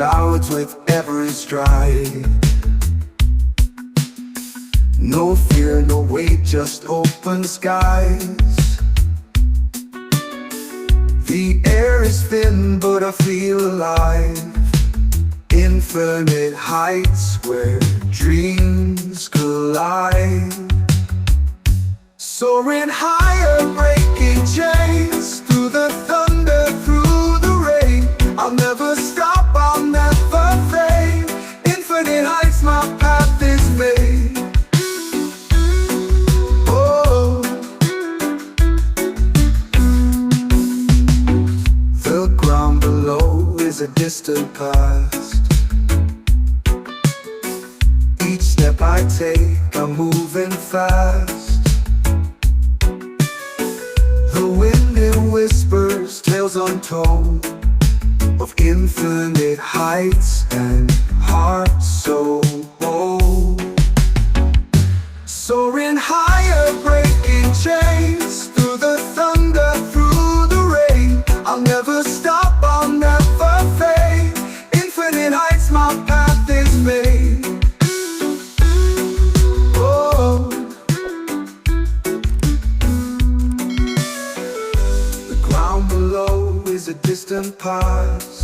clouds with every stride. No fear, no weight, just open skies. The air is thin, but I feel alive. Infinite heights where dreams collide. Soaring higher, breaking chains. Through the thunder, through the rain. I'll never stop, I'll never fade. Infinite heights, my path is made. Oh, the ground below is a distant past. Each step I take, I'm moving fast. The wind it whispers, tales untold, of infinite heights and hearts so bold. Soaring higher, breaking chains. Through the thunder, through the rain. I'll never stop, I'll never fade. Infinite heights, my path is made. Oh, the ground below is a distant past.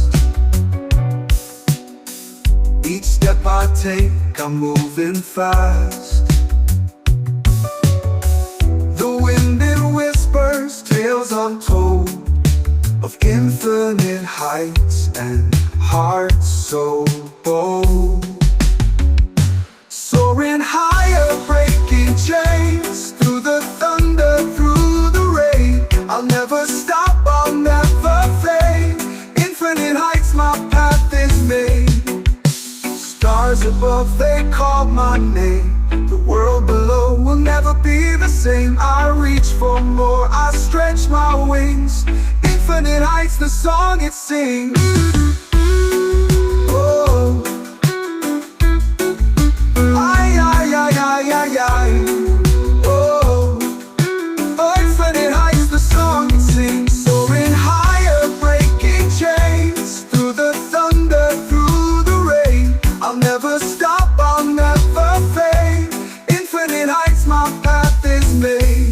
Each step I take, I'm moving fast. The wind it whispers, tales untold, of infinite heights and hearts so bold. Soaring higher, breaking chains. Through the thunder, through the rain. I'll never stop, I'll never fade. Infinite heights, my path is made. Stars above, they call my name. The world below will never be the same. I reach for more, I stretch my wings. Infinite heights, the song it sings. Oh, ay, ay, ay, ay, ay, ay. Oh, infinite heights, the song it sings. Soaring higher, breaking chains. Through the thunder, through the rain. I'll never stop, I'll never fade. Infinite heights, my path is made.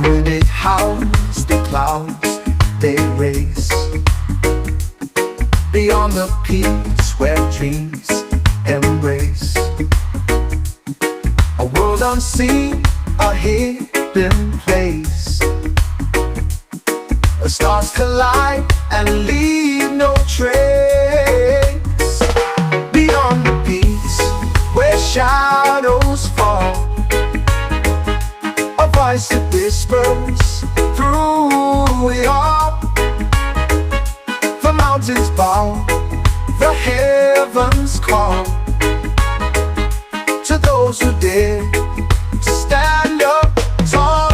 When it howls, the clouds, they race beyond the peaks where dreams embrace. A world unseen, a hidden place. The stars collide and leave no trace. Beyond the peaks where shadows fall, a voice that whispers through it all. The mountains bow, the heavens call to those who dare to stand up tall.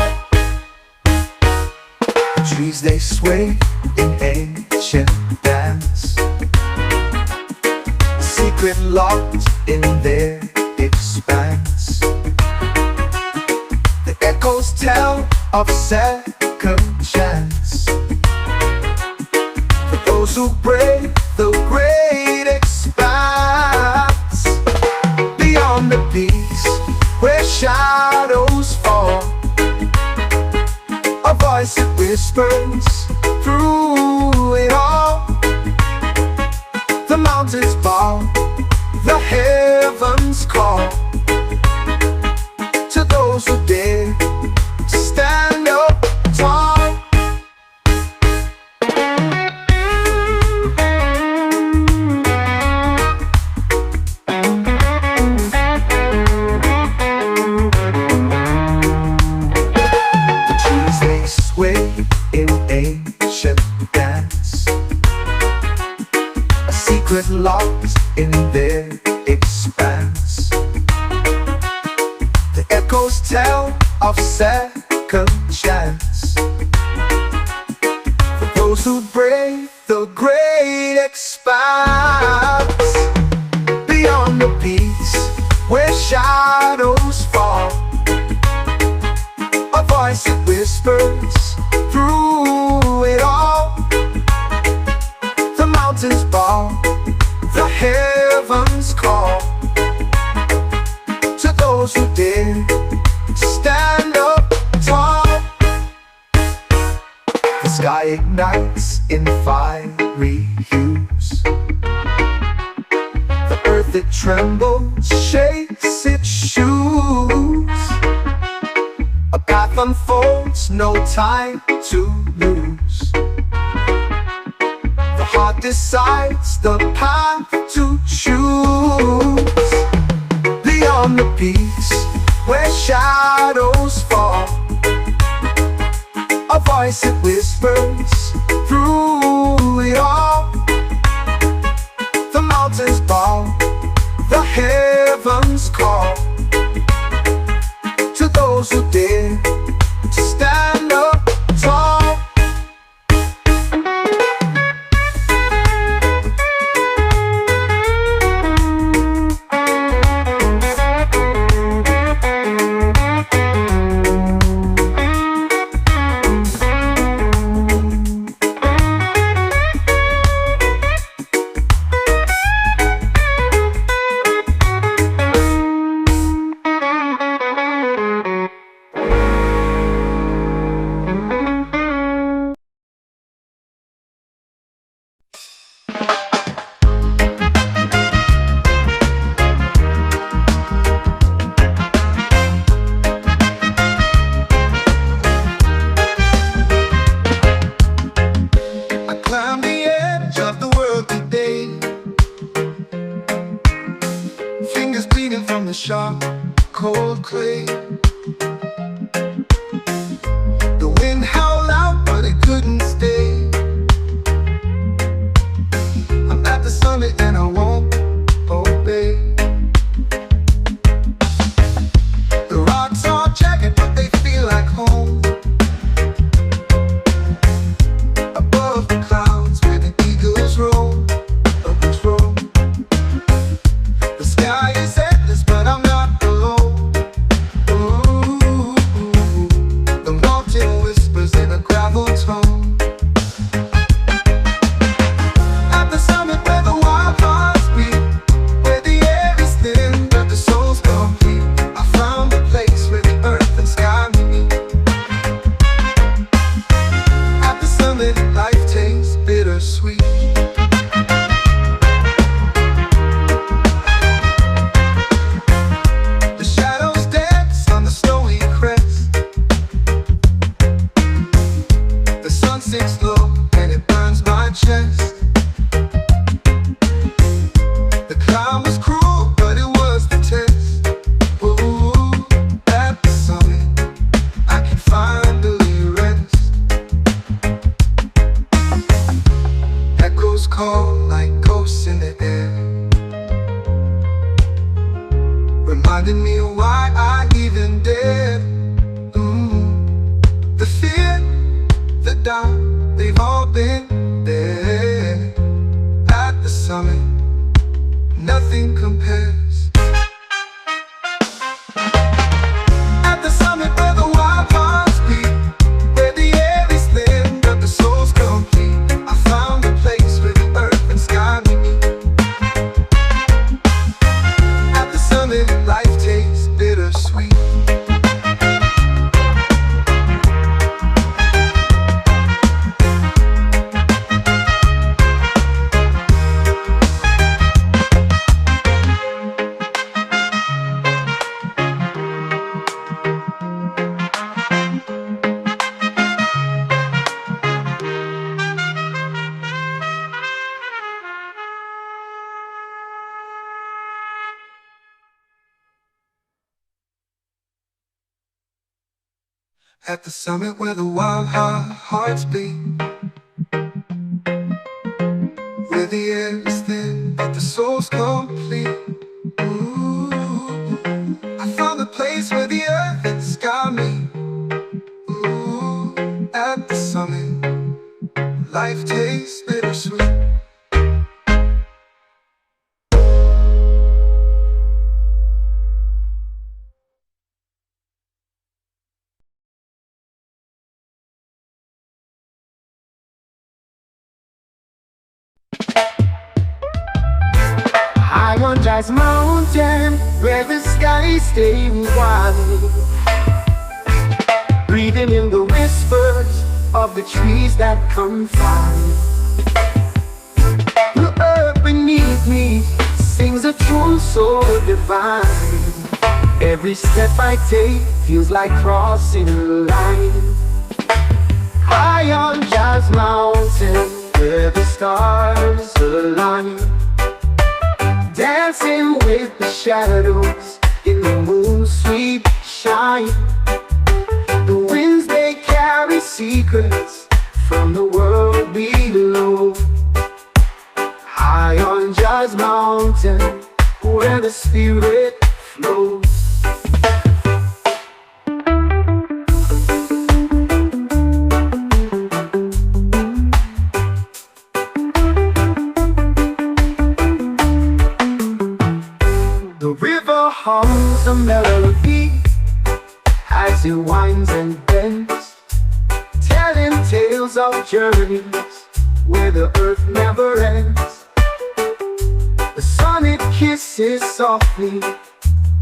The trees they sway in ancient dance, a secret locked in their expanse. The echoes tell of second chance for those who brave the great expanse. Beyond the peaks where shadows fall, a voice that whispers through it all. The mountains bow, the heavens call to those who dare to stand up tall. The trees they sway in ancient dance, a secret locked in their expanse. dance. For those who brave the great expanse, beyond the peaks where shadows fall, a voice that whispers through it all. The mountains bow, the heavens call to those who dare to stand up tall. The sky ignites in fiery hues, the earth it trembles, shakes its shoes. A path unfolds, no time to lose. The heart decides the path to choose. Beyond the peaks where shadows fall, a voice that whispers through it all. The mountains bow, the heavens call to those who dare to stand up tall. Sharp, cold clay. The wind howled out, but it couldn't stay. I'm at the summit and I won't obey. The rocks are jagged, but they feel like home. Above the clouds where the eagles roam. The sky is endless, but I'm not alone. Ooh, the mountain whispers in a gravel tone. At the summit where the wild hearts beat, where the air is thin but the soul's complete, I found a place where the earth and sky meet. At the summit, life tastes bittersweet. Sinks low and it burns my chest. The climb was cruel, but it was the test. Ooh, at the summit, I can finally rest. Echoes call like ghosts in the air, reminding me of why I even dared. The fear, the doubt, they've all been there. At the summit, nothing compares. At the summit where the wild hearts beat, where the air is thin but the soul's complete, I found a place where the earth and sky meet. At the summit, life tastes bittersweet. At the summit where the wild hearts beat, where the air is thin but the soul's complete. Ooh, I found a place where the earth and sky meet. Ooh, life tastes bittersweet. I'm on Jazz Mountain, where the sky stays white, breathing in the whispers of the trees that confide. The earth beneath me sings a tune so divine. Every step I take feels like crossing a line. High on Jazz Mountain, where the stars align, dancing with the shadows in the moon's sweet shine. The winds, they carry secrets from the world below. High on Jazz Mountain, where the spirit flows. The river hums a melody as it winds and bends, telling tales of journeys where the earth never ends. The sun, it kisses softly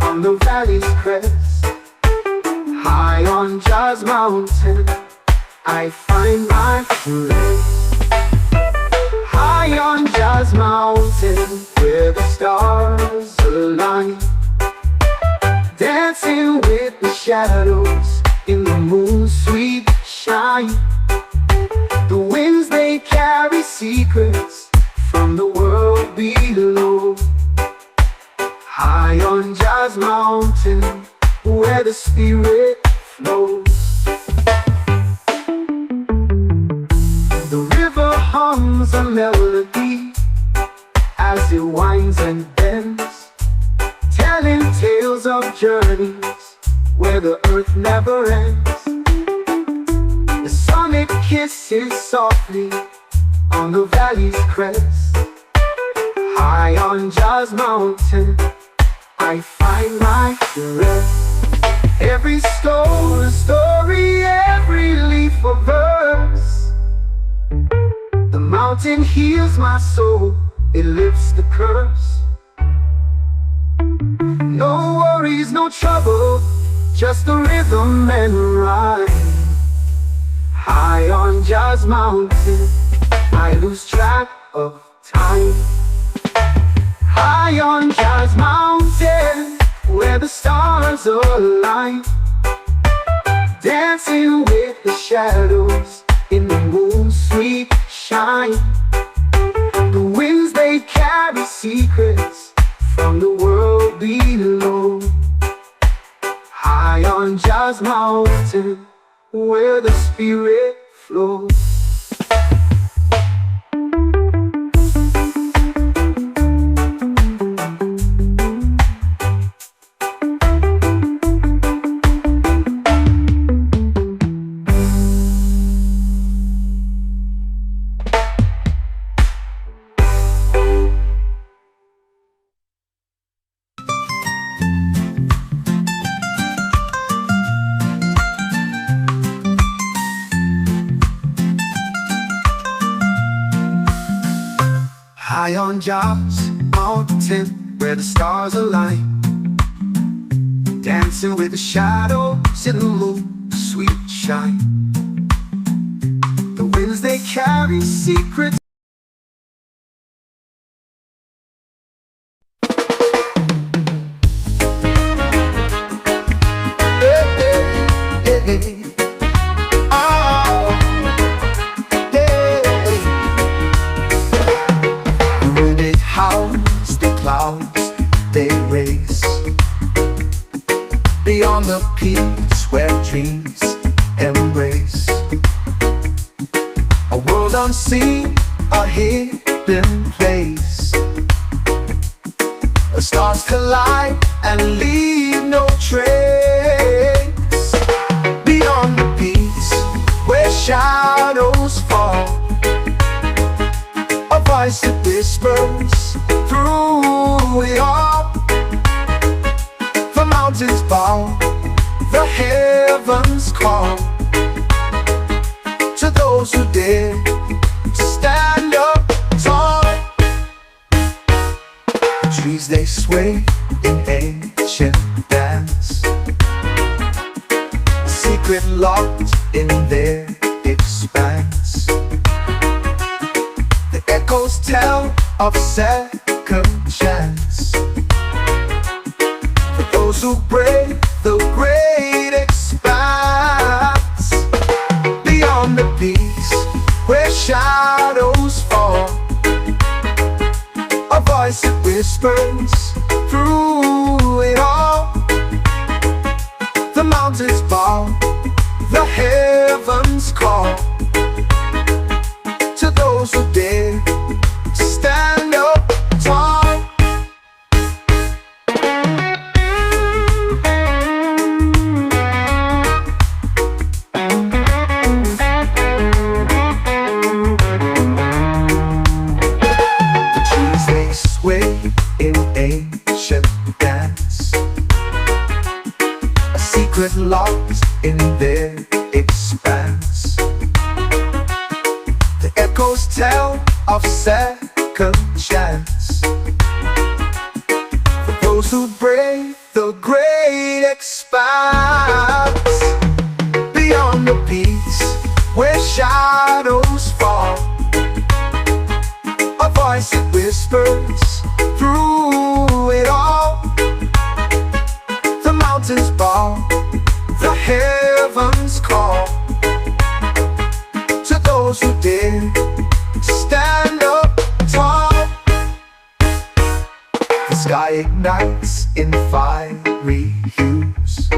on the valley's crest. High on Jazz Mountain, I find my rest. High on Jazz Mountain, where the stars align, dancing with the shadows in the moon's sweet shine. The winds, they carry secrets from the world below. High on Jazz Mountain, where the spirit flows. The river hums a melody as it winds and bends, telling tales of journeys where the earth never ends. The sun, it kisses softly on the valley's crest. High on Jazz Mountain, I find my rest. Every stone a story, every leaf a verse. The mountain heals my soul, it lifts the curse. No worries, no trouble, just the rhythm and rhyme. High on Jazz Mountain, I lose track of time. High on Jazz Mountain, where the stars align, dancing with the shadows in the moon's sweet shine. The winds, they carry secrets from the world below. High on Jazz Mountain, where the spirit flows. High on Jazz Mountain, where the stars align, dancing with the shadows in the moon's sweet shine. The winds, they carry secrets. Beyond the peaks where dreams embrace a world unseen, a hidden place. The stars collide and leave no trace. Beyond the peaks where shadows fall, voice that whispers through it all. The mountains bow, the heavens call to those who dare to stand up tall. The trees they sway in ancient dance, secret locked in their expanse. The echoes tell of second chance for those who brave the great expanse. Beyond the peaks where shadows fall, a voice that whispers through it all. The mountains bow, the heavens call to those who dare to stand up tall. The trees they sway in ancient dance, a secret locked in their expanse. The echoes tell of second chance for those who brave the great expanse. Beyond the peaks where shadows fall, a voice that whispers through it all. The mountains bow, the heavens call to those who dare to stand up tall. The sky ignites in fiery hues,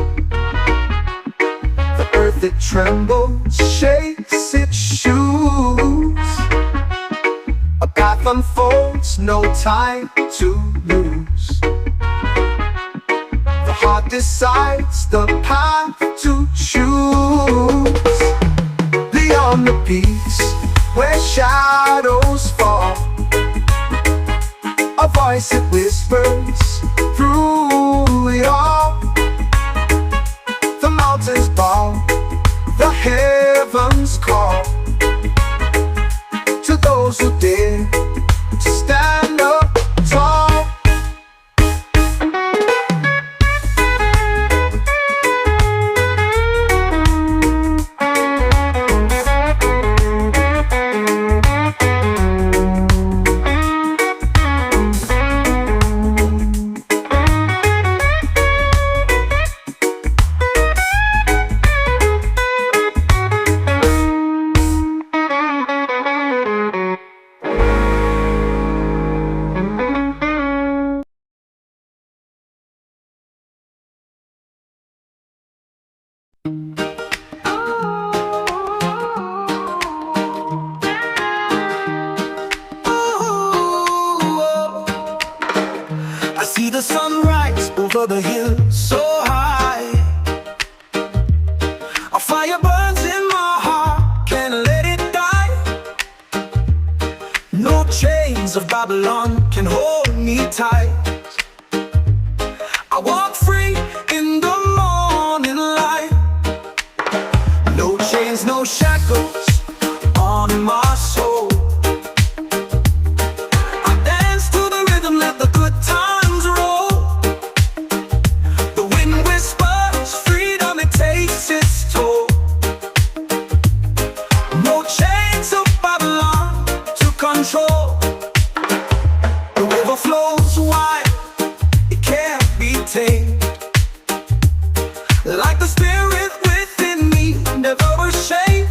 the earth it trembles, shakes its shoes. A path unfolds, no time to lose. The heart decides the path to choose. Beyond the peaks where shadows fall, a voice that whispers through it all. The mountains bow, the heavens call to those who dare to stand up tall. I see the sunrise over the hill so high. A fire burns in my heart, can't let it die. No chains of Babylon can hold me tight. I walk free in the morning light. No chains, no shackles on my soul. I dance to the rhythm, let the good times roll. The wind whispers freedom, it takes its toll. No chains of Babylon to control. The river flows wide, it can't be tamed. Like the spirit within me, never ashamed.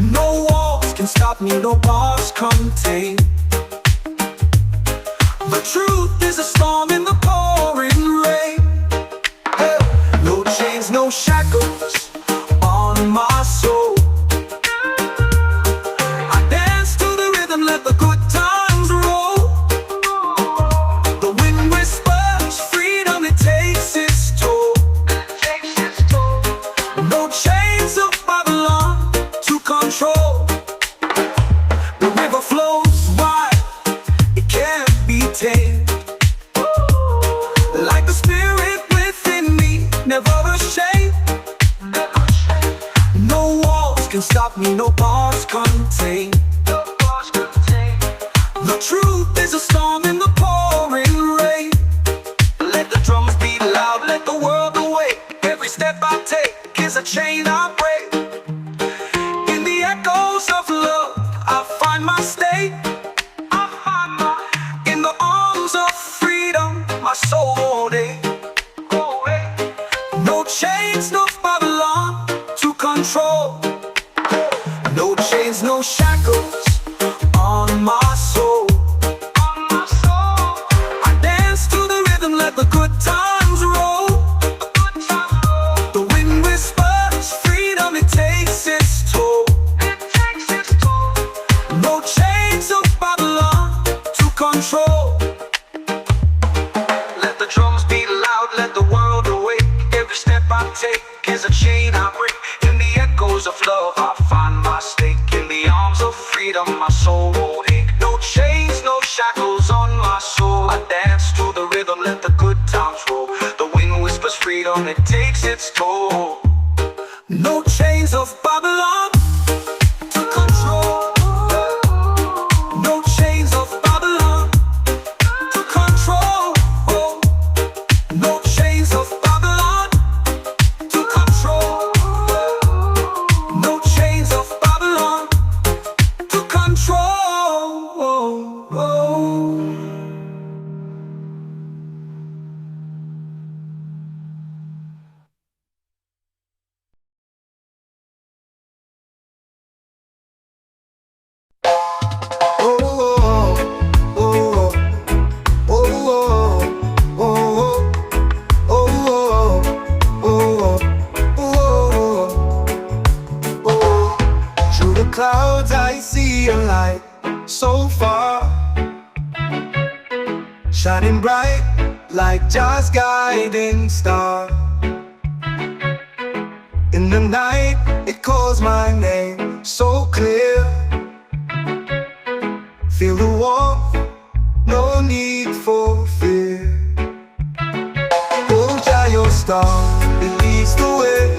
No walls can stop me, no bars contain. The truth is a storm in the pouring rain. Hey, no chains, no shackles on my soul. I dance to the rhythm, let the good times roll. The wind whispers freedom, it takes its toll. No chains of Babylon to control. The river flows walls can stop me, no bars contain. The truth is a storm in the pouring rain. Let the drums beat loud, let the world awake. Every step I take is a chain I break. In the echoes of love, I find my state. In the arms of freedom, my soul won't ache. No chains, no Babylon to control. No chains, no shackles on my soul. I dance to the rhythm, let the good times roll. The wind whispers freedom, it takes its toll. No chains of Babylon to control. Let the drums beat loud, let the world awake. Every step I take is a chain I break. In the echoes of love, I find my stake. In the arms of freedom, my soul won't ache. No chains, no shackles on my soul. I dance to the rhythm, let the good times roll. The wind whispers freedom, it takes its toll. No chains of Babylon to control. No chains of Babylon to control. No chains of Babylon to control. No chains of Babylon to control. Through the clouds I see a light so far, shining bright like Jah's guiding star. In the night it calls my name so clear. Feel the warmth, no need for fear. Hold Jah your star, it leads the way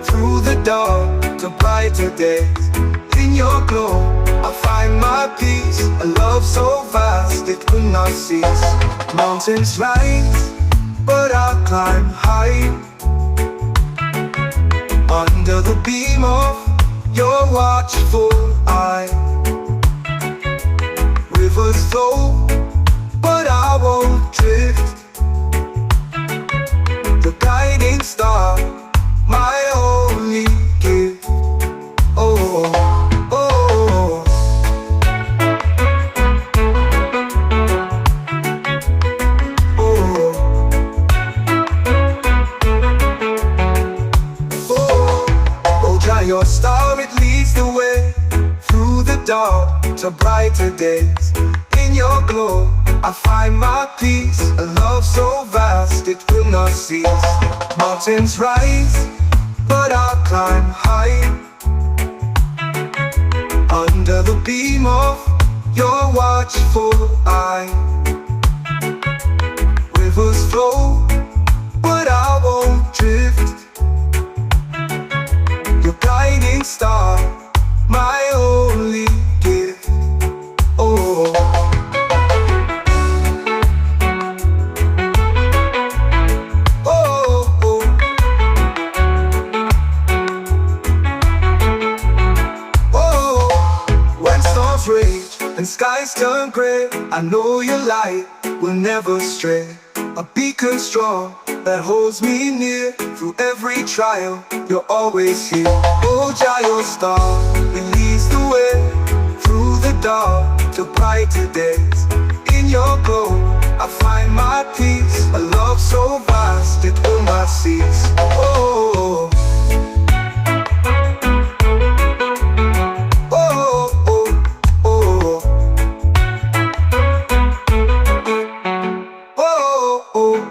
through the dark to brighter days. In your glow, I find my peace. A love so vast it could not cease. Mountains rise, but I'll climb high. Under the beam of your watchful eye. Rivers flow, but I won't drift. The guiding star, my only gift. Oh, oh, oh, oh. Oh, Jah, your star, it leads the way through the dark to brighter days. In your glow, I find my peace. A love so vast it will not cease. Mountains rise, but I'll climb high. Under the beam of your watchful eye. Rivers flow, but I won't drift. Your guiding star, my only gift. Oh, oh, oh. Oh, when storms rage and skies turn gray, I know your light will never stray. A beacon strong that holds me near. Through every trial, you're always here. Oh, Jah, your star, it leads the way through the dark to brighter days. In your glow, I find my peace. A love so vast, it will not cease. Oh, oh, oh, oh, oh, oh.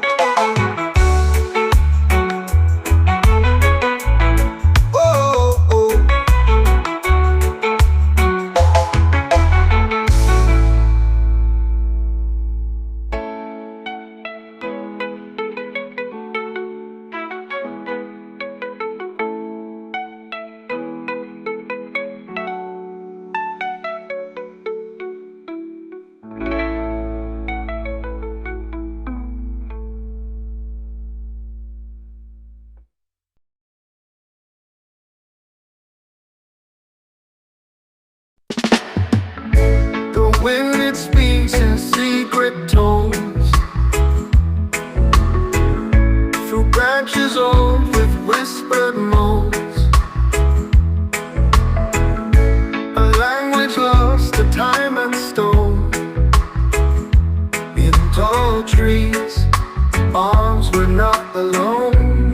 when it speaks in secret tones, through branches old with whispered moans, a language lost to time and stone. In tall trees, arms were not alone.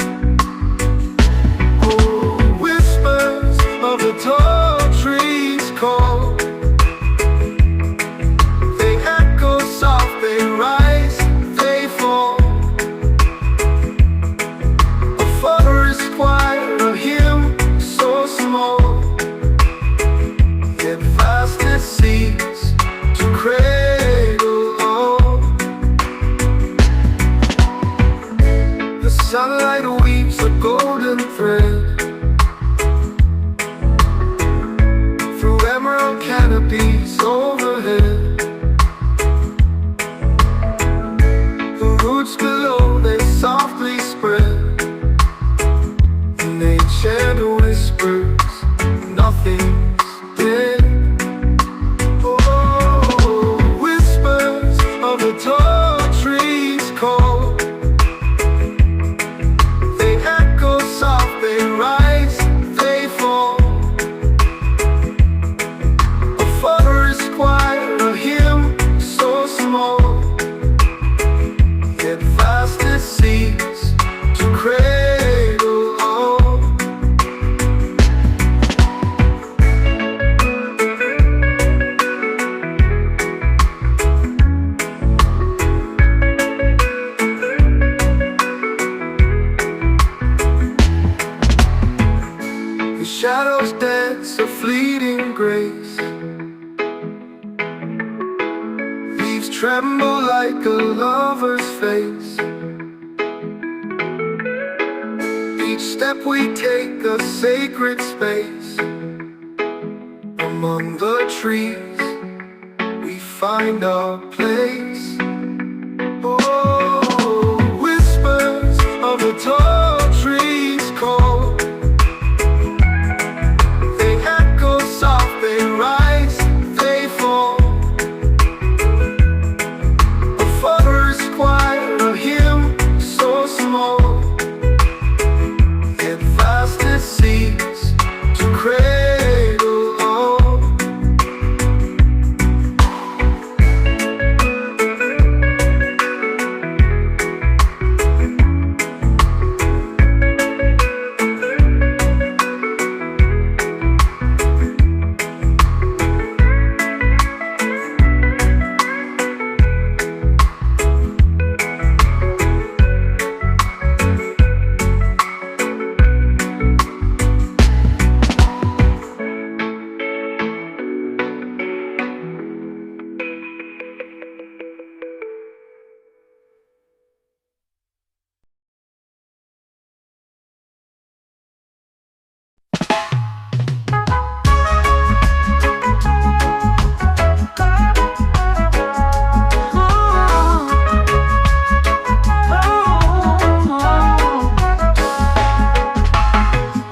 Oh, whispers of the tall trees call. They echo soft, they rise, they fall. A forest choir, a hymn so small, yet vast it seems to cradle all. The sunlight weaves a golden thread through emerald canopies overhead. The roots below, they softly spread, and ancient whispers, nothing's dead. Oh, whispers of the tall trees call. They echo soft, they rise, they fall. A forest choir, a hymn so small, yet vast it seems to cradle all. The shadows dance a fleeting grace, leaves tremble like a lover's face. Each step we take a sacred space. Among the trees we find our place. Oh, whispers of the tall trees call. They echo soft, they rise, they fall. A forest choir, a hymn so small, yet vast it seems to cradle all.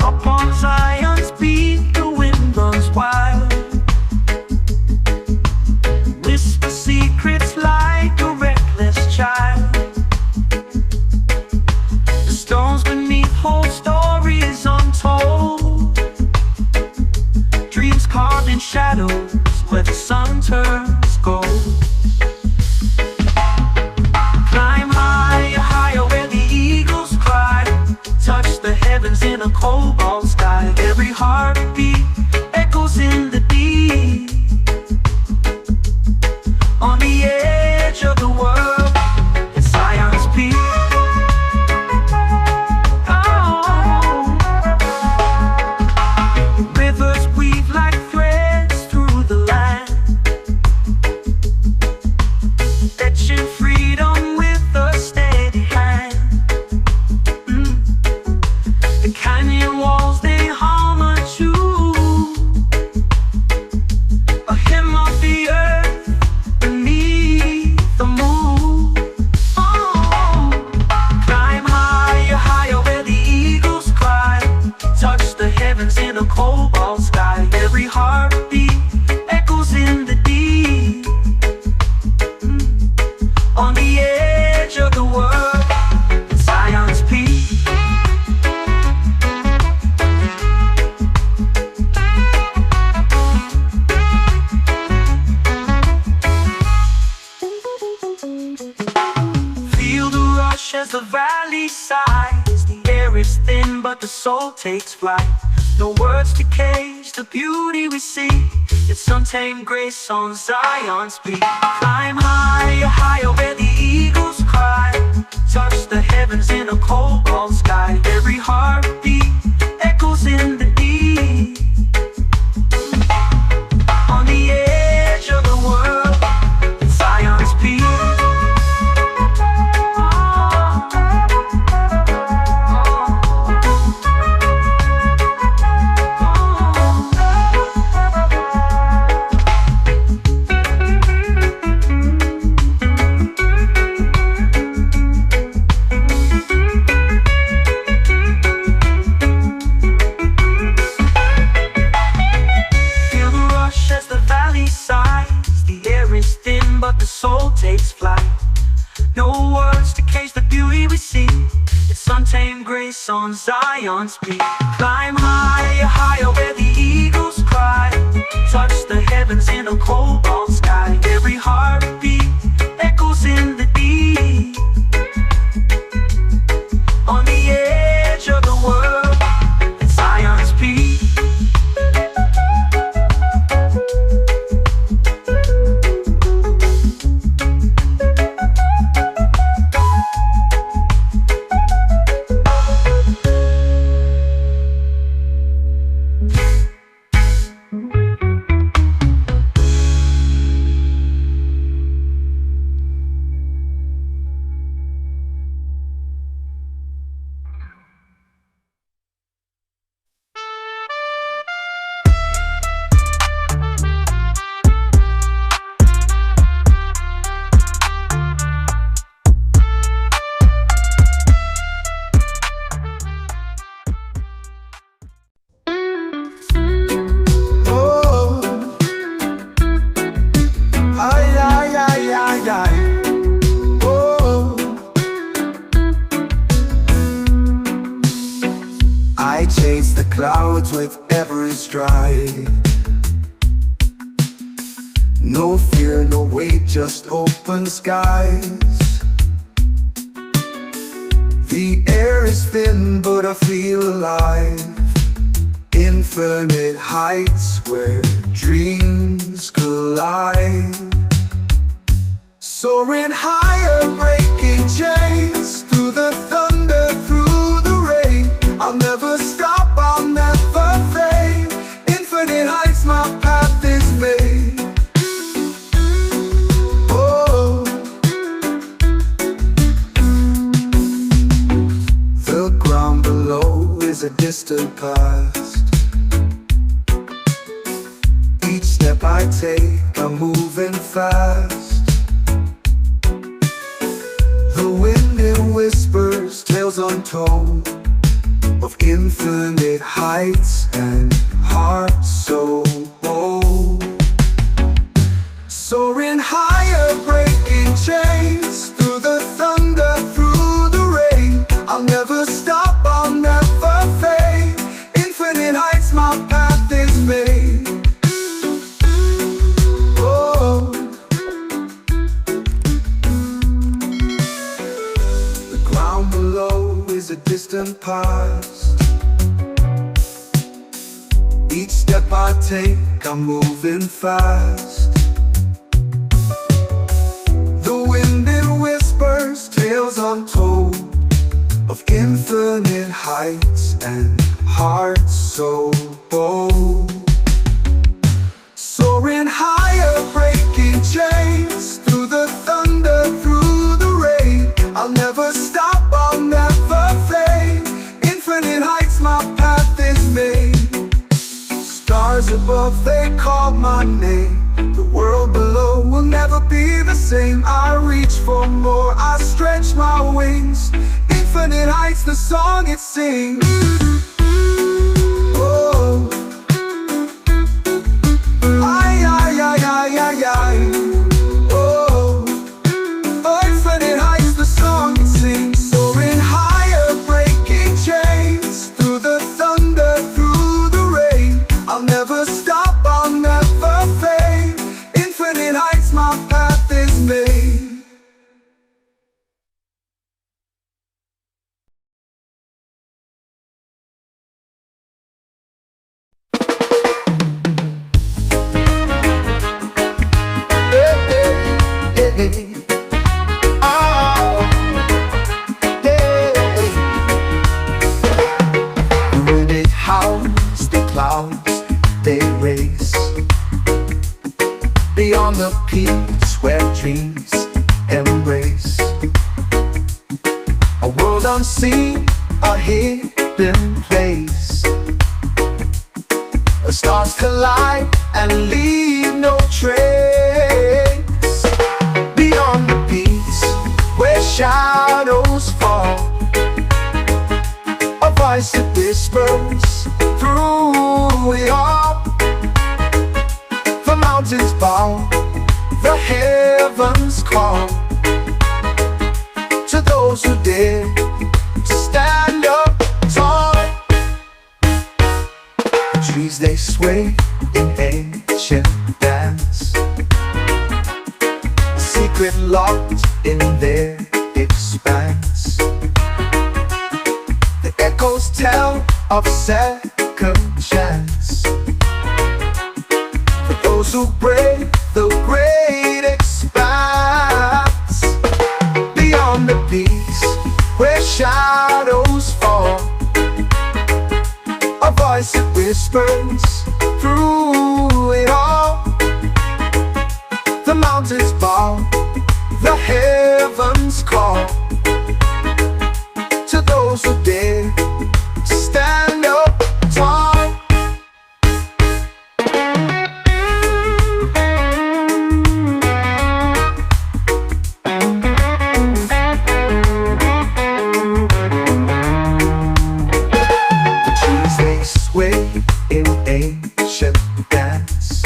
Upon Zion's peak, the wind runs wild, whisper secrets like a reckless child. The stones beneath hold stories untold, dreams carved in shadows where the sun turns gold. Climb higher, higher where the eagles cry, touch the heavens in a cobalt sky. Every heartbeat echoes in the deep, on the edge of the world, it's Zion's peak. Oh, rivers weave like threads through the land, etching freedom with a steady hand. The canyon walls, they hum a tune, soul takes flight. No words to cage the beauty we see. It's untamed grace on Zion's peak. Climb higher, higher where the eagles cry. Touch the heavens in a cobalt sky. Every heartbeat echoes in the deep. On the edge of the world, Zion's peak. But the soul takes flight. No words to cage the beauty we see. It's untamed grace on Zion's peak. Climb higher, higher where the eagles cry. Touch the heavens in a cobalt sky. Every heartbeat echoes in the deep. On the edge of the world, it's Zion's peak. I chase the clouds with every stride. No fear, no weight, just open skies. The air is thin, but I feel alive. Infinite heights where dreams collide. Soaring higher, breaking chains. Through the thunder, through the rain. I'll never stop, I'll never fade. Infinite heights, my path is made. Oh, the ground below is a distant past. Each step I take, I'm moving fast. The wind it whispers, tales untold, of infinite heights and hearts so bold. Soaring higher, breaking chains. Through the thunder, through the rain. I'll never stop, I'll never fade. Infinite heights, my path is made. Oh, the ground below is a distant past. Each step I take, I'm moving fast. The wind it whispers, tales untold, of infinite heights and hearts so bold. Soaring higher, breaking chains. Through the thunder, through the rain. I'll never stop, I'll never fade. Infinite heights, my path is made. Stars above, they call my name. The world below will never be the same. I reach for more, I stretch my wings. Infinite heights, the song it sings. Oh, ay, ay, ay, ay, ay, ay. Oh, infinite heights, the song it sings. Soaring higher, breaking chains. Through the thunder, through the rain. I'll never stop, I'll never fade. Infinite heights, my path is made. they race beyond the peaks where dreams embrace. A world unseen, a hidden place. The stars collide and leave no trace. Beyond the peaks where shadows fall, a voice that whispers through it all. The mountains bow, the heavens call to those who dare to stand up tall. The trees they sway in ancient dance, a secret locked in their expanse. The echoes tell of second chance for those who brave the great expanse. Beyond the peaks where shadows fall, a voice that whispers through it all. The mountains bow, the heavens call to those who dare to stand up tall. In ancient dance,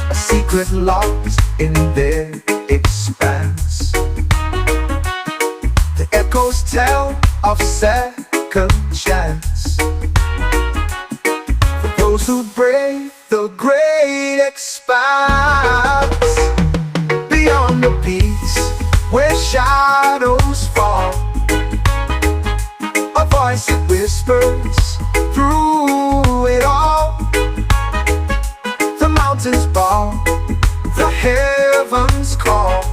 a secret locked in their expanse. The echoes tell of second chance for those who brave the great expanse. Beyond the peaks where shadows fall, a voice that whispers through it all. The mountains bow, the heavens call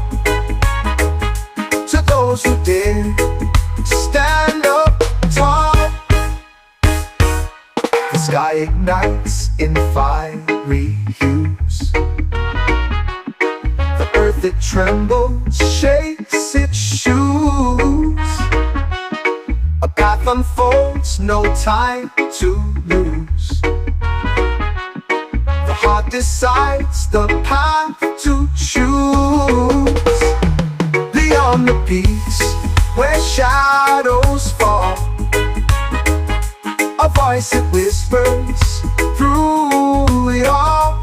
to those who dare to stand up tall. The sky ignites in fiery hues, the earth it trembles, shakes its shoes. A path unfolds, no time to lose. The heart decides the path to choose. Beyond the peaks where shadows fall, a voice that whispers through it all.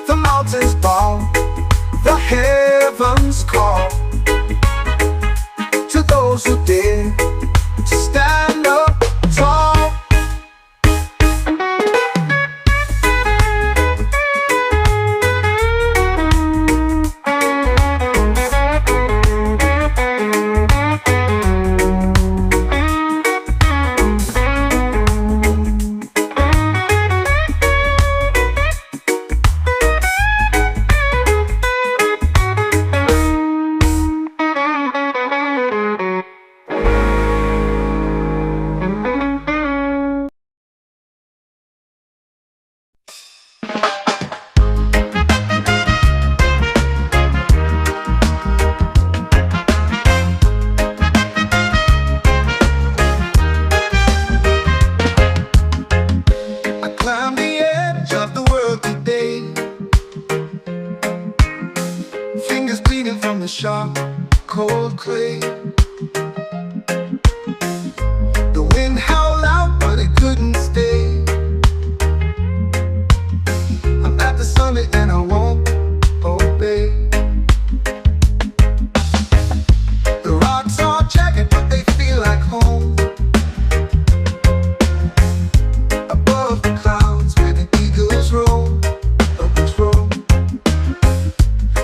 The mountains bow, the heavens call to those who dare to stand up tall. The sharp, cold clay. The wind howled out, but it couldn't stay. I'm at the summit and I won't obey. The rocks are jagged, but they feel like home. Above the clouds where the eagles roam.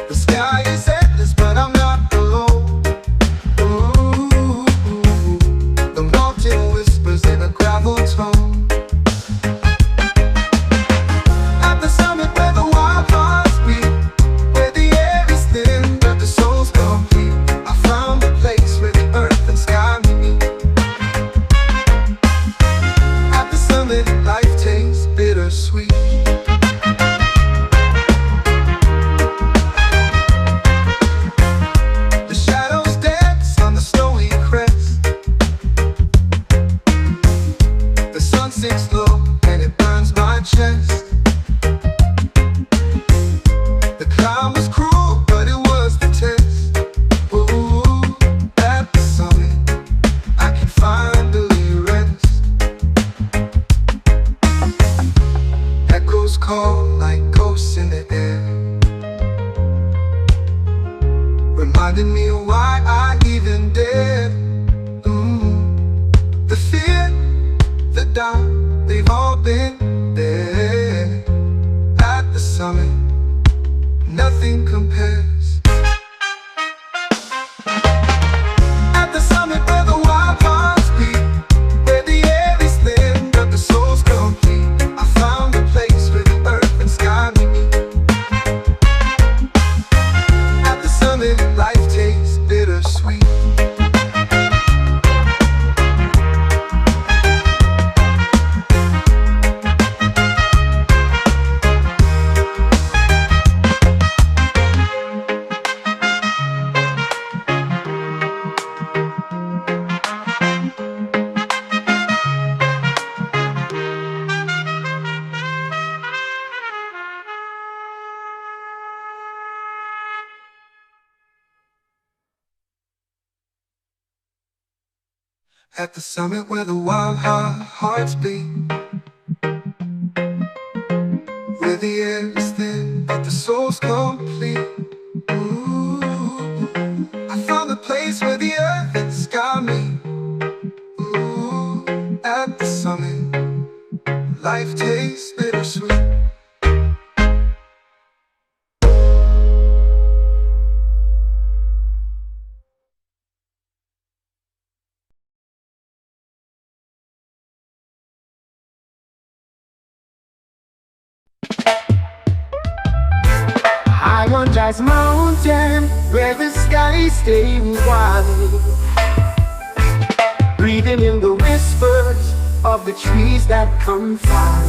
The sky is endless, but I'm not alone. my chest. The climb was cruel, but it was the test. Ooh, at the summit, I can finally rest. Echoes call like ghosts in the air, reminding me of why I even dared. The fear, the doubt, they've all been there. At the summit, nothing compares. At the summit where the wild hearts beat, where the air is thin but the soul's complete, I found a place where the earth and sky meet. At the summit, life tastes bittersweet. At the summit where the wild hearts beat, where the air is thin but the soul's complete. Ooh, I found a place where the earth and sky meet. Ooh, at the summit, life tastes bittersweet. High on Jazz Mountain, where the skies stay wide, breathing in the whispers of the trees that confide.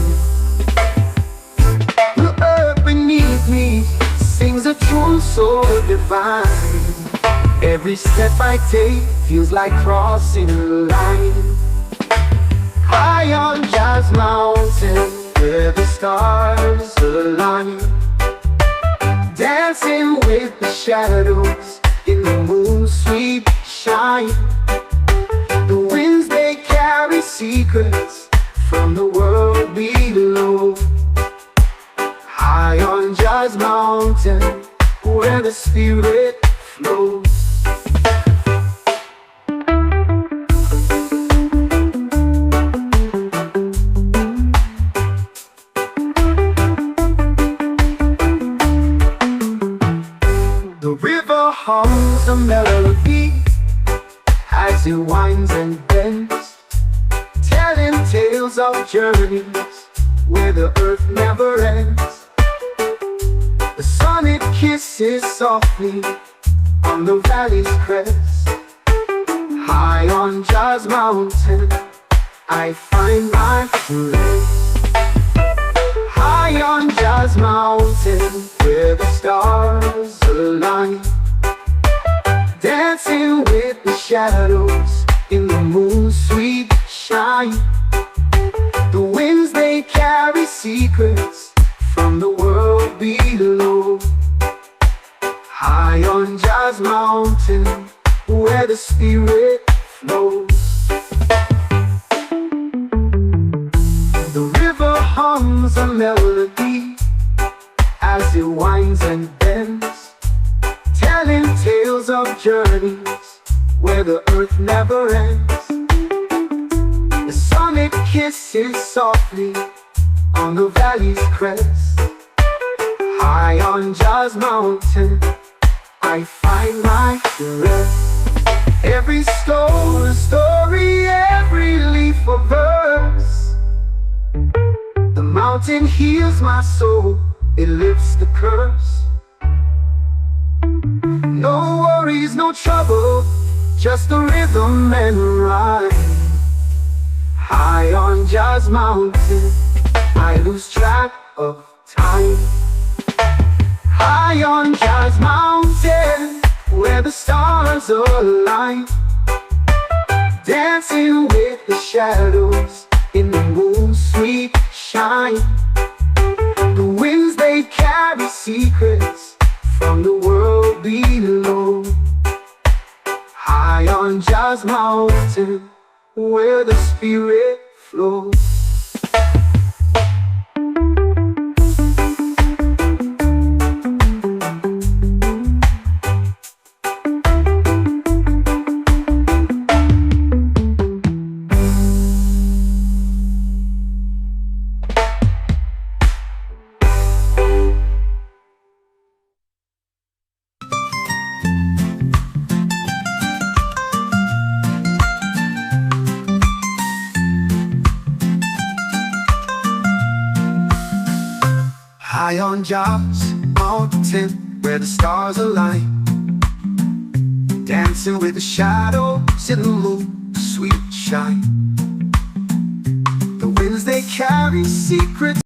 The earth beneath me sings a tune so divine. Every step I take feels like crossing a line. High on Jazz Mountain, where the stars align, dancing with the shadows in the moon's sweet shine. The winds, they carry secrets from the world below. High on Jazz Mountain, where the spirit flows. The river hums a melody as it winds and bends, telling tales of journeys where the earth never ends. The sun, it kisses softly on the valley's crest. High on Jazz Mountain, I find my rest. High on Jazz Mountain, where the stars align, dancing with the shadows in the moon's sweet shine. The winds, they carry secrets from the world below. High on Jazz Mountain, where the spirit flows. The river hums a melody as it winds and bends, telling tales of journeys where the earth never ends. The sun, it kisses softly on the valley's crest. High on Jazz Mountain, I find my rest. Every stone a story, every leaf a verse. The mountain heals my soul, it lifts the curse. No worries, no trouble, just the rhythm and rhyme. High on Jazz Mountain, I lose track of time. High on Jazz Mountain, where the stars align, dancing with the shadows in the moon's sweet shine. spirit flows. High on John's mountain where the stars align, dancing with the shadows in the moon's sweet shine. The winds they carry secrets.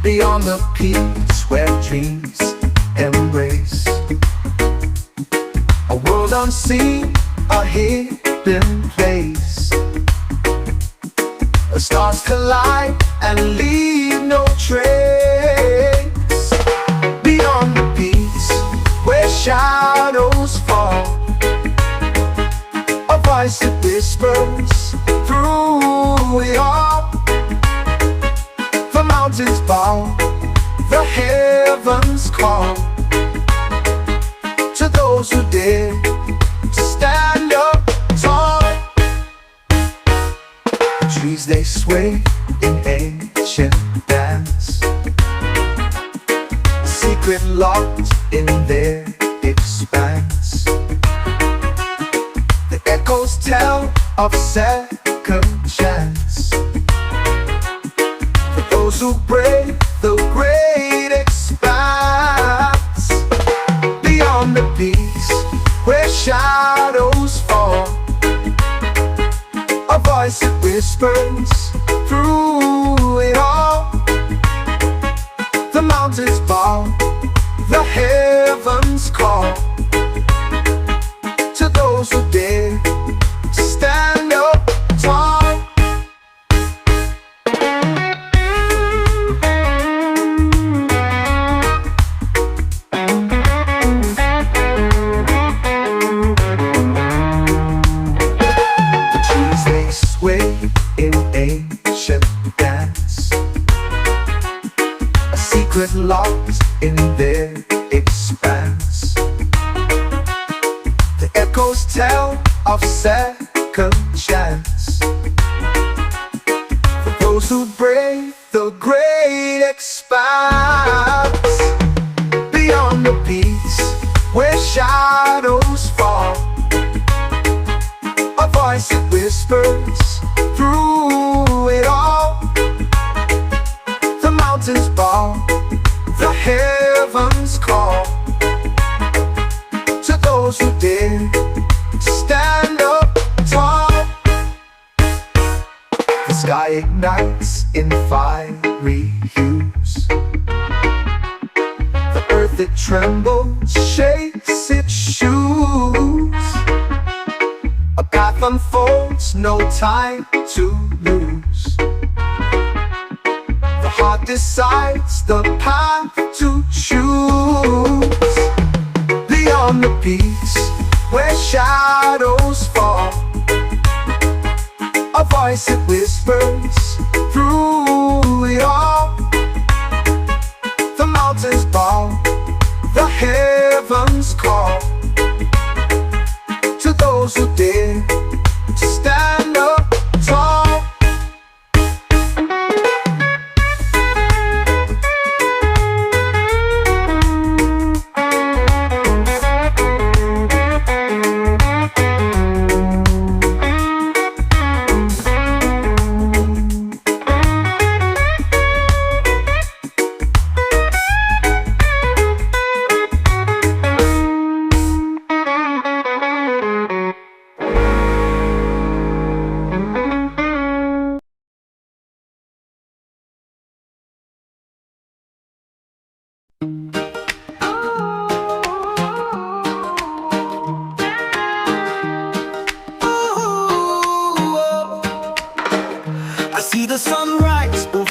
Beyond the peaks where dreams embrace a world unseen, a hidden place. The stars collide and leave no trace. Beyond the peaks where shadows fall, a voice that whispers through it all. The mountains bow, the heavens call to those who dare to stand up tall. The trees they sway in ancient dance, a secret locked in their expanse. The echoes tell of second chance, those who brave the great expanse. Beyond the peaks where shadows fall, a voice that whispers through it all. The mountains bow, the heavens call to those who dare to stand up tall. In ancient dance, a secret locked in their expanse. The echoes tell of second chance, for those who brave the great expanse. Beyond the peaks where shadows fall, a voice that whispers through it all. The mountains bow, the heavens call to those who dare to stand up tall. The sky ignites in fiery hues, the earth it trembles, shakes its shoes. A path unfolds, no time to lose. The heart decides the path to choose. Beyond the peaks where shadows fall, a voice that whispers through it all. The mountains bow, the heavens call to those who dare to stand up tall.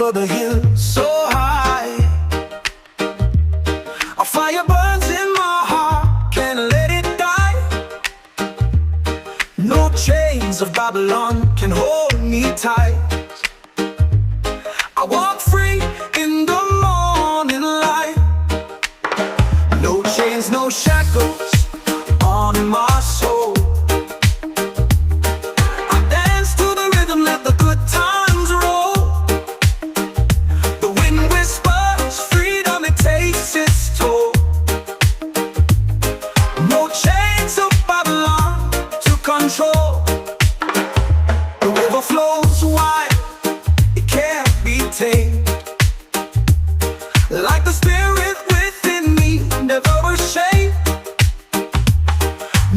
over the hill so high. A fire burns in my heart, can't let it die. No chains of Babylon can hold me tight. I walk free in the morning light. No chains, no shackles on my soul. I dance to the rhythm, let the good times roll. The wind whispers freedom, it takes its toll. No chains of Babylon to control. The river flows wide, it can't be tamed. Like the spirit within me, never ashamed.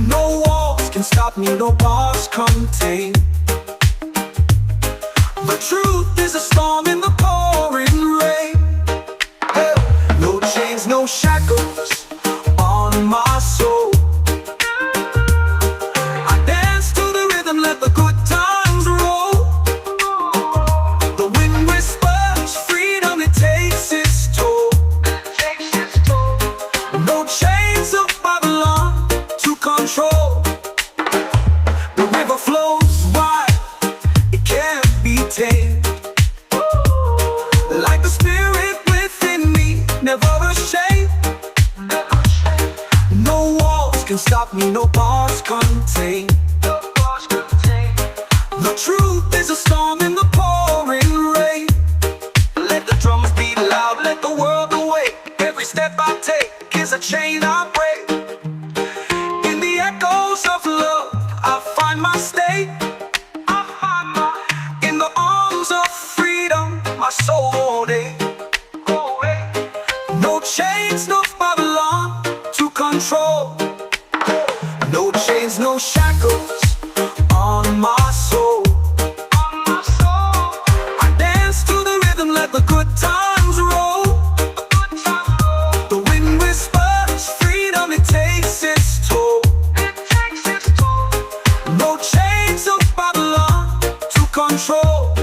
No walls can stop me, no bars contain. The truth is a storm in the pouring rain. Hey. No chains, no shackles on my soul. I dance to the rhythm, let the good times roll. The wind whispers freedom, it takes its toll. No chains of Babylon to control. The river flows wide, it can't be tamed. Like the spirit within me, never ashamed. No walls can stop me, no bars contain. The truth is a storm in the pouring rain. Let the drums beat loud, let the world awake. Every step I take is a chain I break. In the echoes of love, I find my state. In the arms of freedom, my soul won't ache. No chains, no Babylon to control. No chains, no shackles on my soul. I dance to the rhythm, let the good times roll. The wind whispers freedom, it takes its toll. No chains of Babylon to control.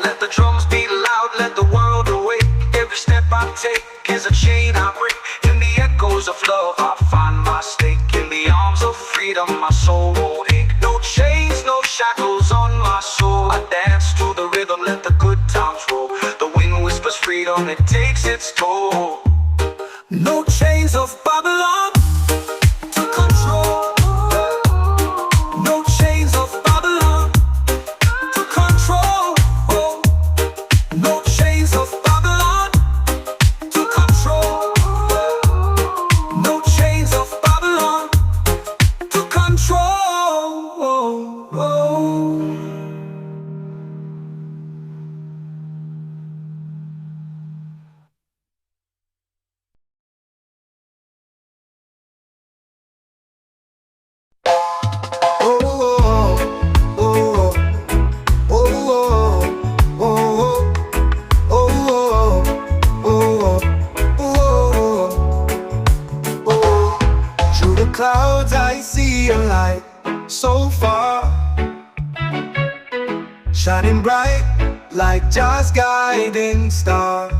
Let the drums beat loud, let the world awake. Every step I take is a chain I break. In the echoes of love, I find my stake. In the arms of freedom, my soul won't ache. No chains, no shackles on my soul. I dance to the rhythm, let the good times roll. The wind whispers freedom, it takes its toll. No chains of Babylon to control. No chains of Babylon to control. No chains of Babylon to control. No chains of Babylon to control. Through the clouds I see a light so far, shining bright like Jah's guiding star.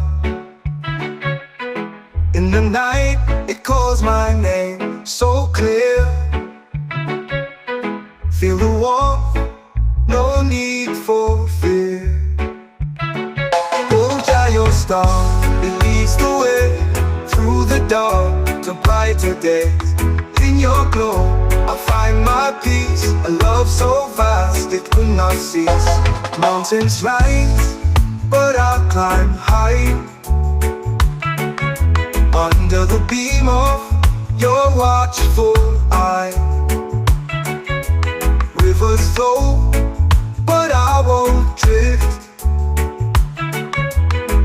In the night it calls my name so clear. Feel the warmth, no need for fear. Hold Jah, your star, it leads the way through the dark to brighter days. In your glow I find my peace, a love so vast it could not cease. Mountains rise, but I'll climb high. Under the beam of your watchful eye. Rivers flow, but I won't drift.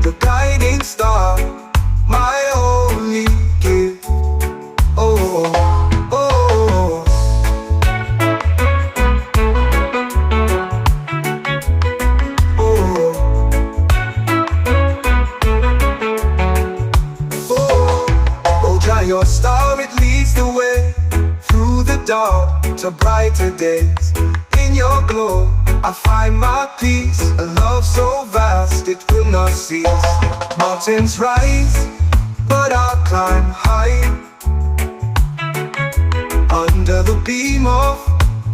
The guiding star, my only gift. Oh, oh, oh. Your star, it leads the way through the dark to brighter days. In your glow I find my peace, a love so vast it will not cease. Mountains rise, but I'll climb high, under the beam of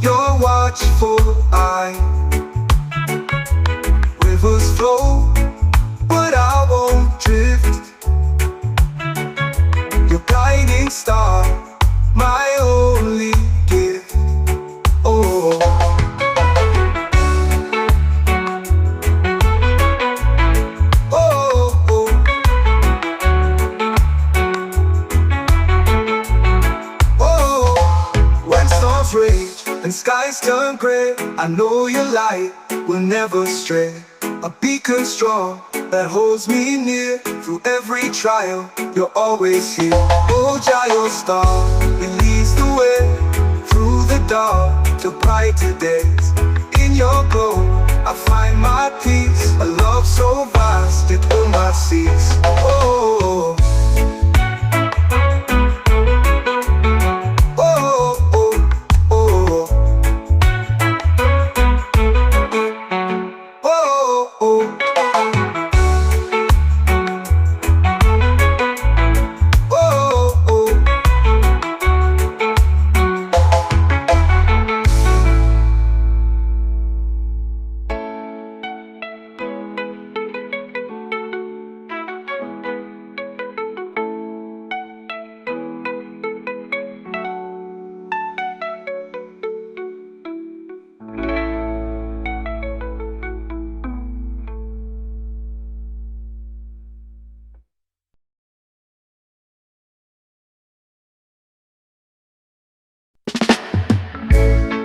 your watchful eye. Rivers flow, but I won't drift. Your guiding star, my only gift. Oh, oh, oh. Oh, when storms rage and skies turn gray, I know your light will never stray. A beacon strong that holds me near through every trial. You're always here. Oh, Jayo star, release the way through the dark to brighter days. In your glow, I find my peace. A love so vast it will not cease. Oh, oh, oh, oh, oh, oh.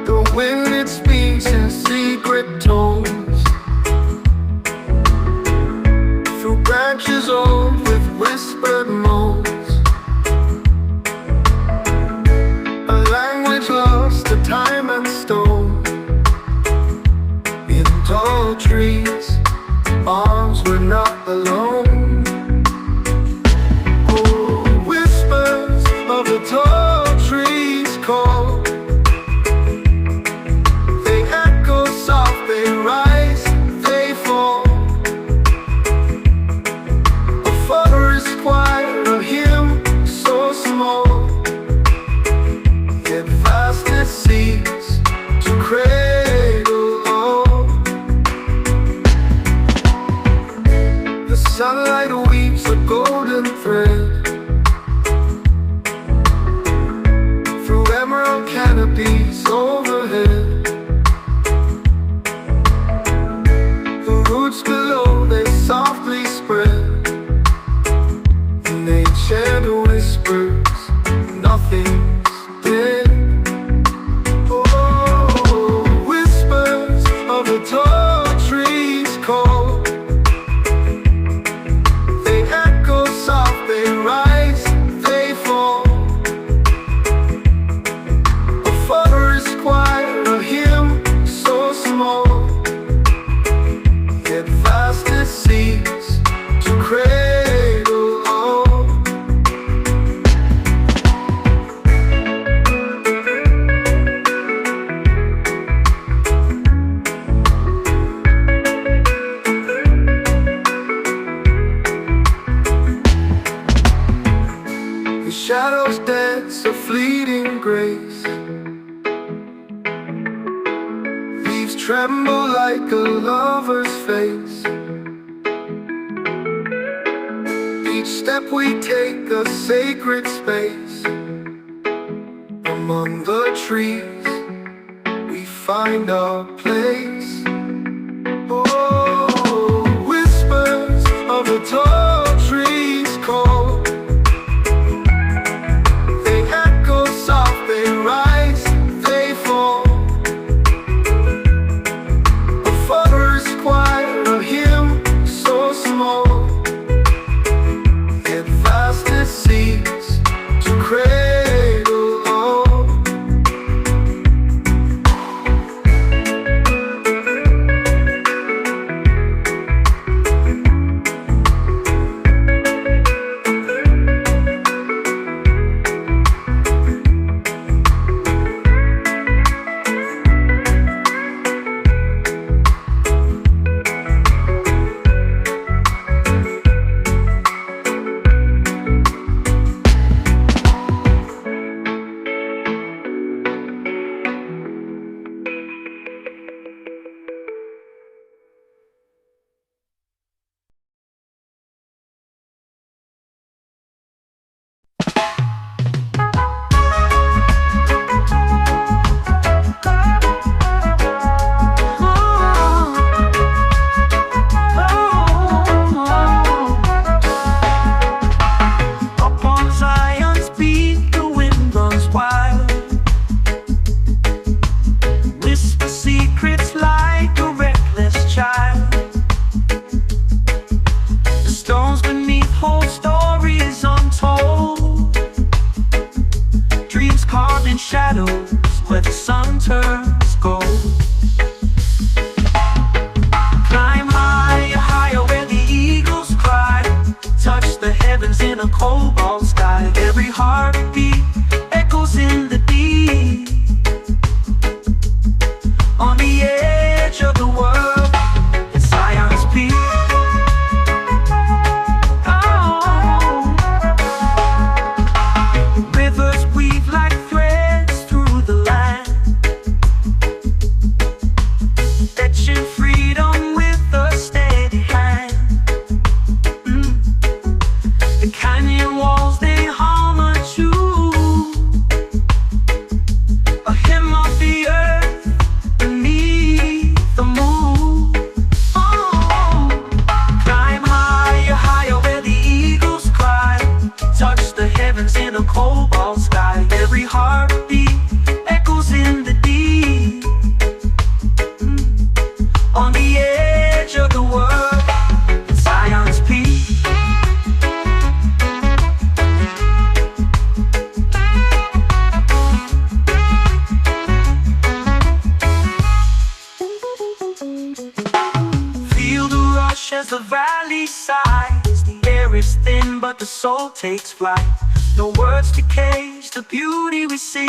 The wind it speaks in secret tones, through branches old with whispered moans. A language lost to time and stone. In tall trees, arms were not alone. Oh, whispers of the tall trees call. They echo soft, they rise, they fall. A forest choir, a hymn so small, yet vast it seems to cradle all. The sunlight weaves a golden thread through emerald canopies overhead. The roots below they softly spread, and they chant whispers, nothing's dead. Oh, whispers of the tall trees call. They echo soft, they rise, they fall. A forest choir, a hymn so small, yet vast it seems to cradle all. The shadows dance a fleeting grace. Leaves tremble like a lover's face. Each step we take a sacred space. Among the trees we find our place. Oh, whispers of the tall trees call. They echo soft, they rise, they fall. A forest choir, a hymn so small, yet vast it seems to cradle all. where the sun turns gold. Climb higher, higher where the eagles cry. Touch the heavens in a cobalt sky. Every heartbeat echoes in the deep. On the edge of the world, it's Zion's peak. Oh. Rivers weave like threads through the land, etching freedom with a steady hand. The canyon walls, they hum a tune, a hymn of the earth beneath the moon. Oh. Climb higher, higher where the eagles cry. Touch the heavens in a cobalt sky. Every heartbeat echoes in the deep. On the edge of the world, Zion's peak. Feel the rush as the valley sighs. The air is thin, but the soul takes flight. No words to cage the beauty we see.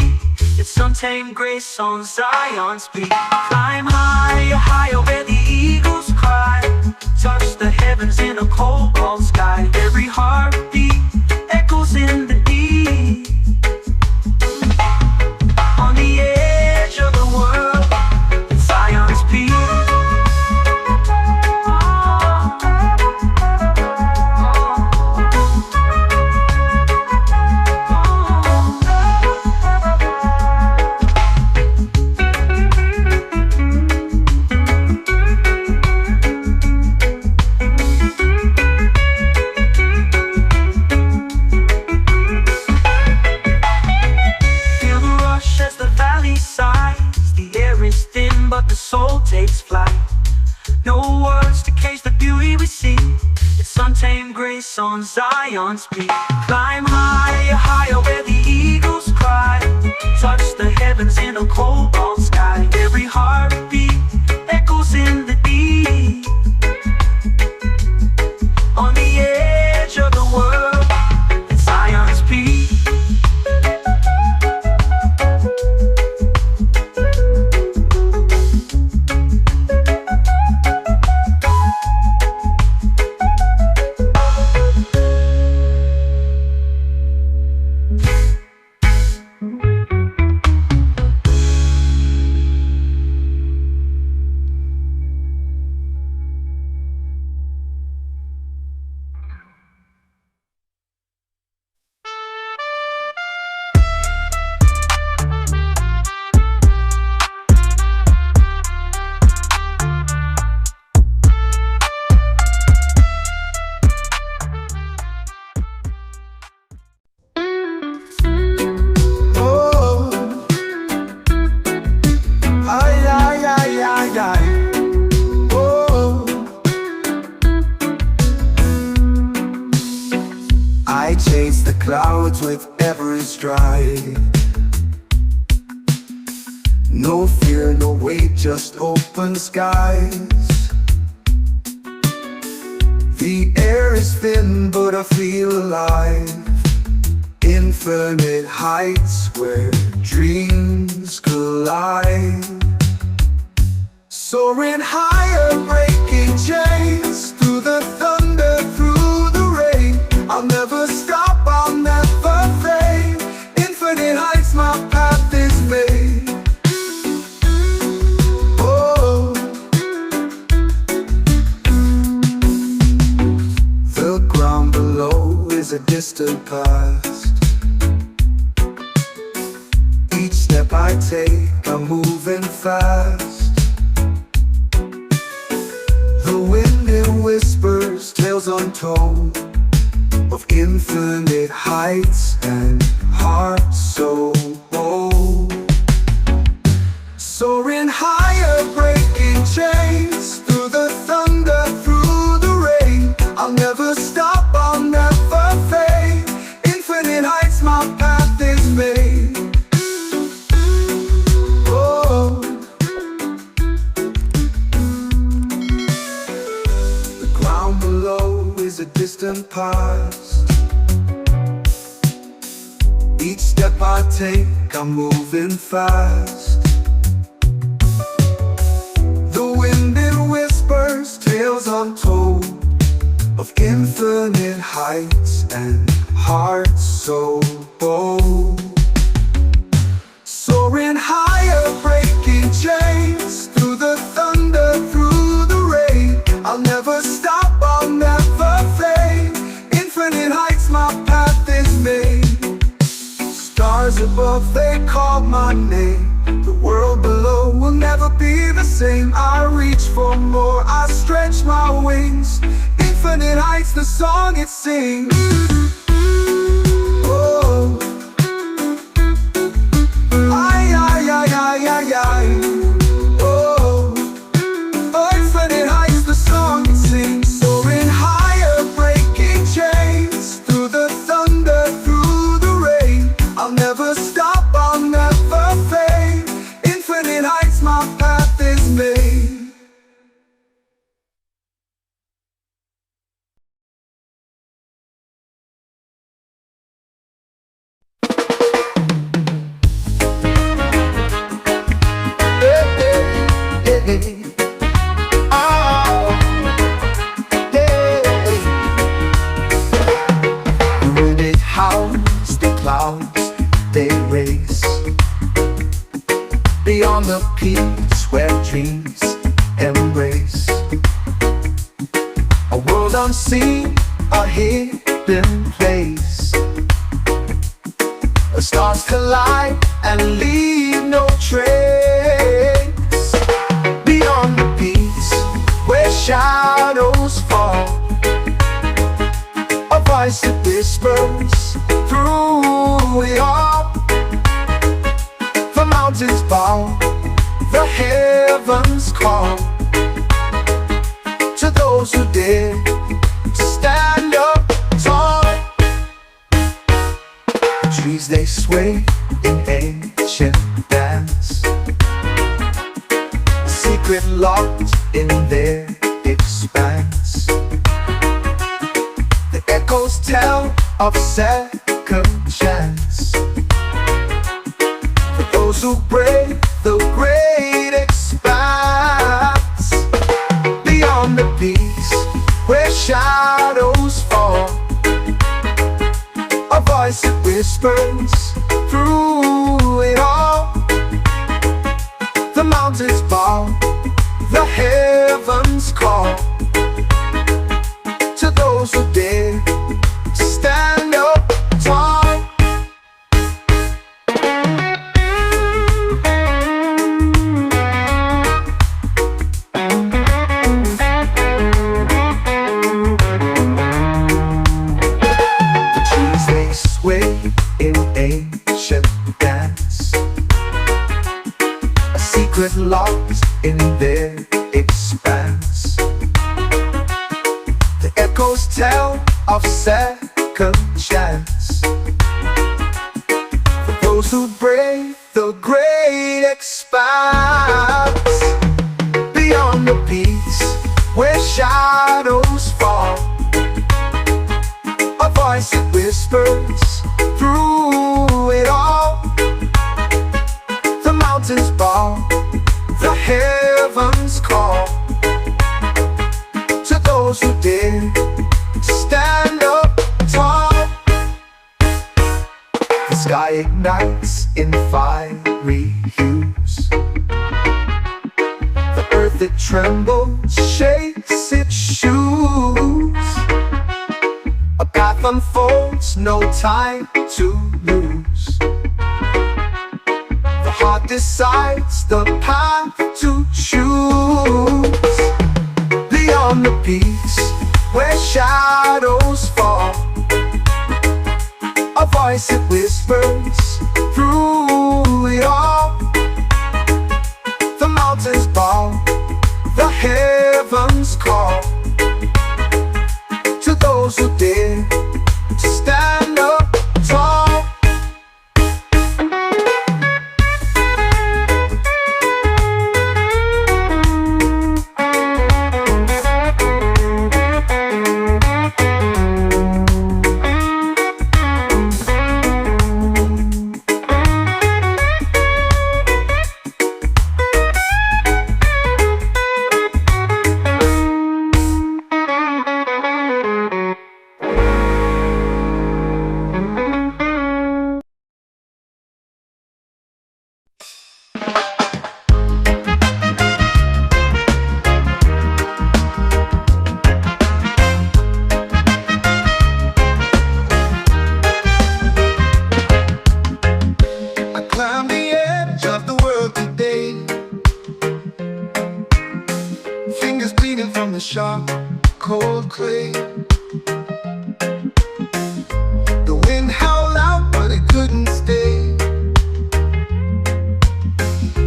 It's untamed grace on Zion's peak. Climb higher, higher where the eagles cry. Touch the heavens in a cobalt sky. Every heartbeat echoes in the deep. On the edge of the world, Zion's peak. Feel the rush as the valley sighs. The air is thin, but the soul takes flight. No words to cage the beauty we see. It's untamed grace on Zion's peak. Climb higher, higher where the eagles cry. Touch the heavens in a cobalt sky. Every heartbeat echoes in the deep. On the edge of the world, it's Zion's peak. Oh, ay, ay, ay, ay, ay. Oh, I chase the clouds with every stride. No fear, no weight, just open skies. The air is thin, but I feel alive. Infinite heights where dreams collide. Soaring higher, breaking chains. Through the thunder, through the rain. I'll never stop, I'll never fade. Infinite heights, my path is made. Oh, the ground below is a distant past. Each step I take, I'm moving fast. The wind it whispers tales untold of infinite heights and hearts so bold. Soaring higher, breaking chains. Through the thunder, through the rain. I'll never stop, I'll never fade. Infinite heights, my path is made. distant past. Each step I take, I'm moving fast. The wind it whispers tales untold of infinite heights and hearts so bold. Soaring higher, breaking chains, through the thunder, through the rain. I'll never stop, I'll never fade. Infinite heights, my path is made. Stars above, they call my name. The world below will never be the same. I reach for more, I stretch my wings. Infinite heights, the song it sings. Oh, ay, ay, ay, ay, ay, ay. Oh, oh, infinite heights, the song it sings. Soaring higher, breaking chains, through the thunder, through the rain. I'll never stop, I'll never fade. Infinite heights, my path is made. When it howls, the clouds, they race beyond the peaks where dreams embrace. A world unseen, a hidden place. The stars collide and leave no trace. Beyond the peaks where shadows fall, a voice that whispers through it all. The mountains bow, the heavens call to those who dare to stand up tall. The trees they sway in ancient dance, a secret locked in their expanse. The echoes tell of second chance for those who brave the great expanse. Beyond the peaks where shadows fall, a voice that whispers through it all. The mountains bow, the heavens call to those who dare to stand up tall. The trees they sway in ancient dance, a secret locked in their expanse. The echoes tell of second chance for those who brave the great expanse. Beyond the peaks where shadows fall, a voice that whispers through it all. The mountains bow, the heavens call to those who dare to stand up tall. The sky ignites in fiery hues, the earth it trembles, shakes its shoes. A path unfolds, no time to lose. The heart decides the path to choose. Beyond the peaks where shadows fall, a voice that whispers through it all. The mountains bow, the heavens call to those who dare to stand up tall. I climb the edge of the world today, fingers bleeding from the sharp, cold clay. The wind howled out, but it couldn't stay.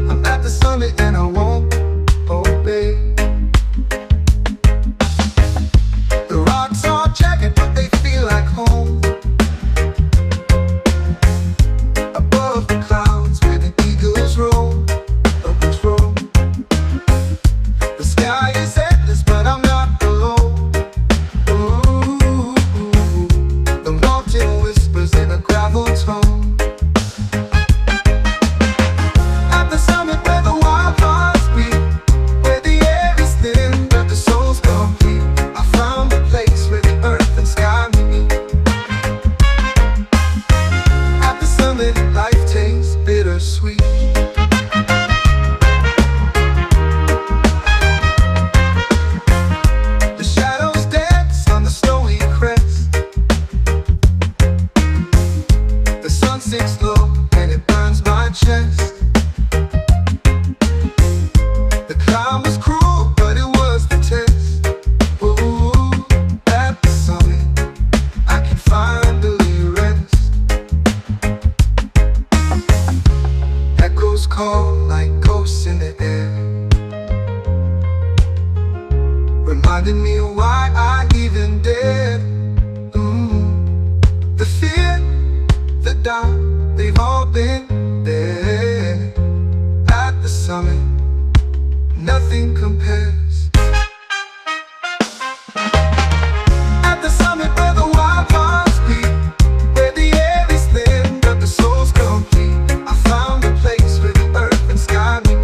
I'm at the summit and I won't obey. The rocks are jagged, but they feel like home. Above the clouds where the eagles roam, eagles roam. The sky is endless, but I'm not alone. Ooh, the mountain whispers in a gravel tone. At the summit where the wild hearts beat, where the air is thin but the soul's complete, I found a place where the earth and sky meet. At the summit, life tastes bittersweet. The shadows dance on the snowy crest. The sun sinks low and it burns my chest. The climb was cruel, but it was the test. Ooh, at the summit, I can finally rest. Echoes call like ghosts in the air, reminding me of why I even dared. The fear, the doubt, they've all been there. At the summit, nothing compares. At the summit where the wild hearts beat, where the air is thin but the soul's complete, I found a place where the earth and sky meet.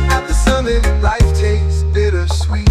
At the summit, life tastes bittersweet.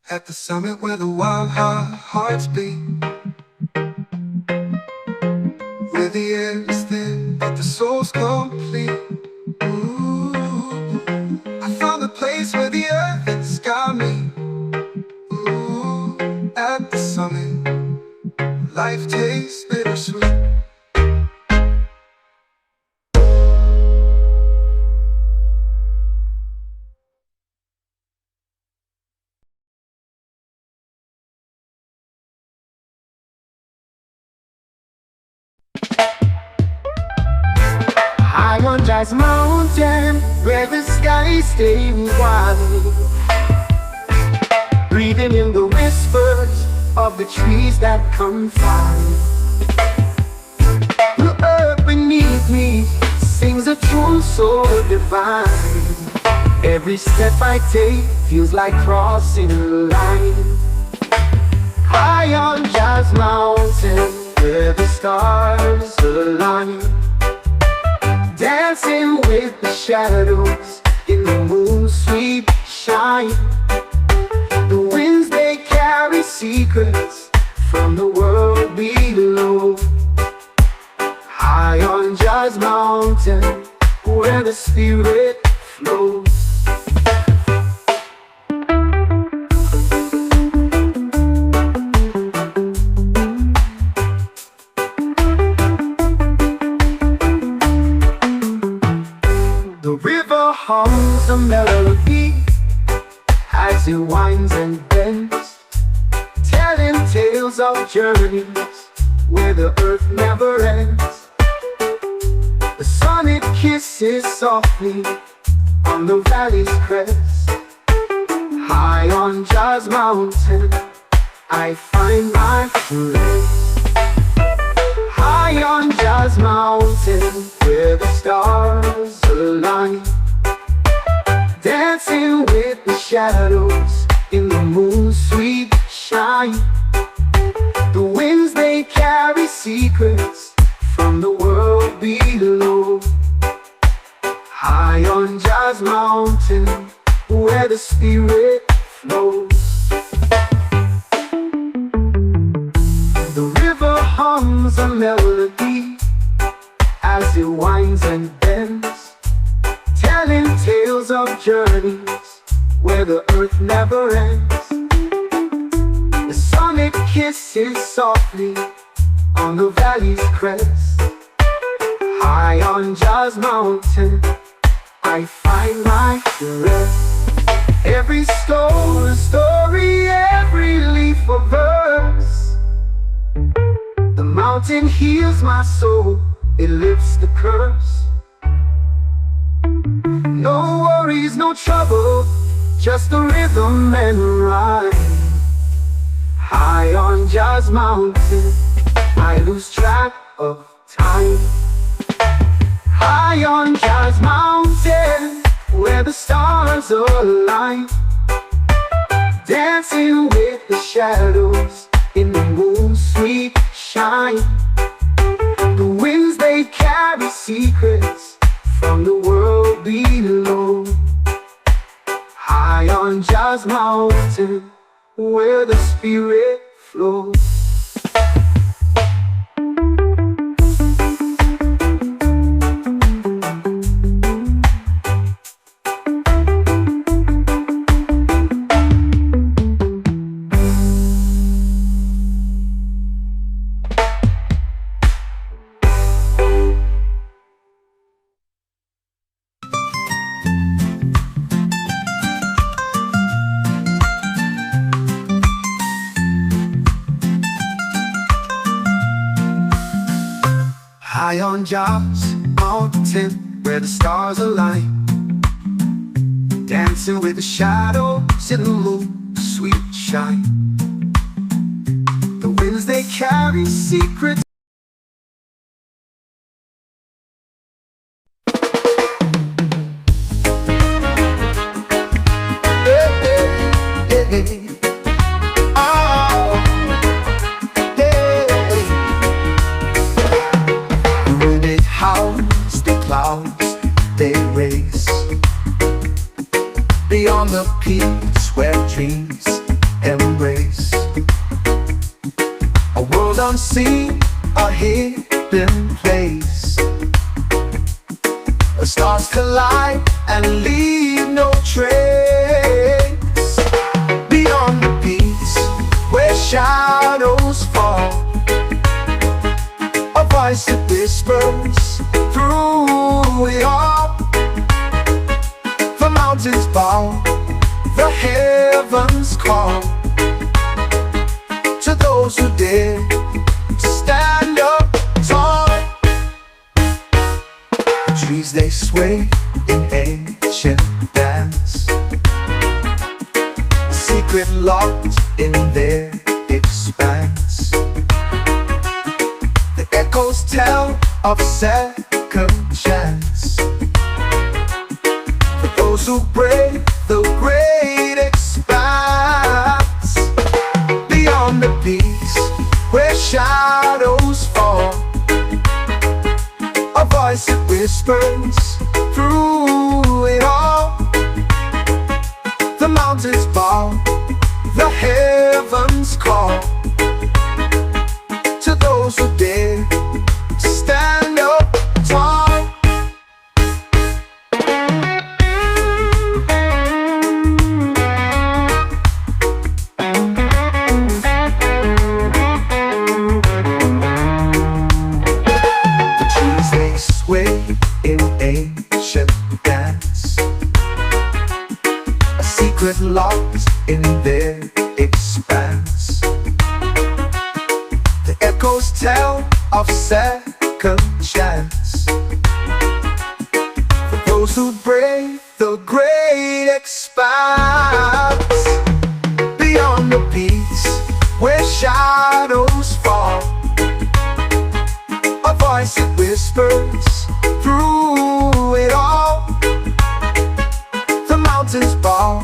At the summit where the wild hearts beat, where the air is thin but the soul's complete. Ooh, I found a place where the earth and sky meet. Ooh, at the summit, life tastes bittersweet. I'm on Jazz Mountain, where the sky stays wide, breathing in the whispers of the trees that confide. The earth beneath me sings a tune so divine. Every step I take feels like crossing a line. High on Jazz Mountain, where the stars align, dancing with the shadows in the moon's sweet shine. The winds, they carry secrets from the world below. High on Jazz Mountain, where the spirit flows. The river hums a melody as it winds and bends, telling tales of journeys where the earth never ends. The sun, it kisses softly on the valley's crest. High on Jazz Mountain, I find my place. High on Jazz shadows in the moon's sweet shine. The winds, they carry secrets from the world below. High on Jazz Mountain, where the spirit flows. The river hums a melody as it winds and bends, telling tales of journeys where the earth never ends. The sun, it kisses softly on the valley's crest. High on Jazz Mountain, I find my rest. Every stone a story, every leaf a verse. The mountain heals my soul, it lifts the curse. No worries, no trouble, just the rhythm and rhyme. High on Jazz Mountain, I lose track of time. High on Jazz Mountain, where the stars align, dancing with the shadows in the moon's sweet shine. The winds, they carry secrets from the world below. High on Jazz Mountain, where the spirit flows. High on Jazz Mountain, where the stars align, dancing with the shadows in the moon's sweet shine. The winds, they carry secrets. They race beyond the peaks where dreams embrace. A world unseen, a hidden place. The stars collide and leave no trace. Beyond the peaks where shadows fall, a voice that whispers through it all. The mountains bow, the heavens call to those who dare to stand up tall. The trees, they sway in ancient dance, secret locked in their expanse. The echoes tell of second chance for those who brave the great expanse. Beyond the peaks where shadows fall, a voice that whispers through it all. The mountains bow, the heavens call to those who dare to stand up tall. The trees, they sway in ancient dance, a secret locked in their expanse. The echoes tell of second chance for those who brave the great expanse. Beyond the peaks where shadows fall, a voice that whispers through it all. The mountains bow,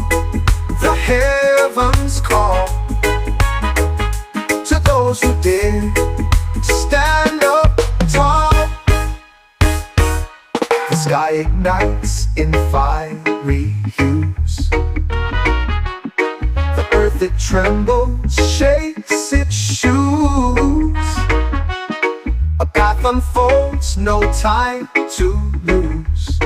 sky ignites in fiery hues. The earth it trembles, shakes its shoes. A path unfolds, no time to lose.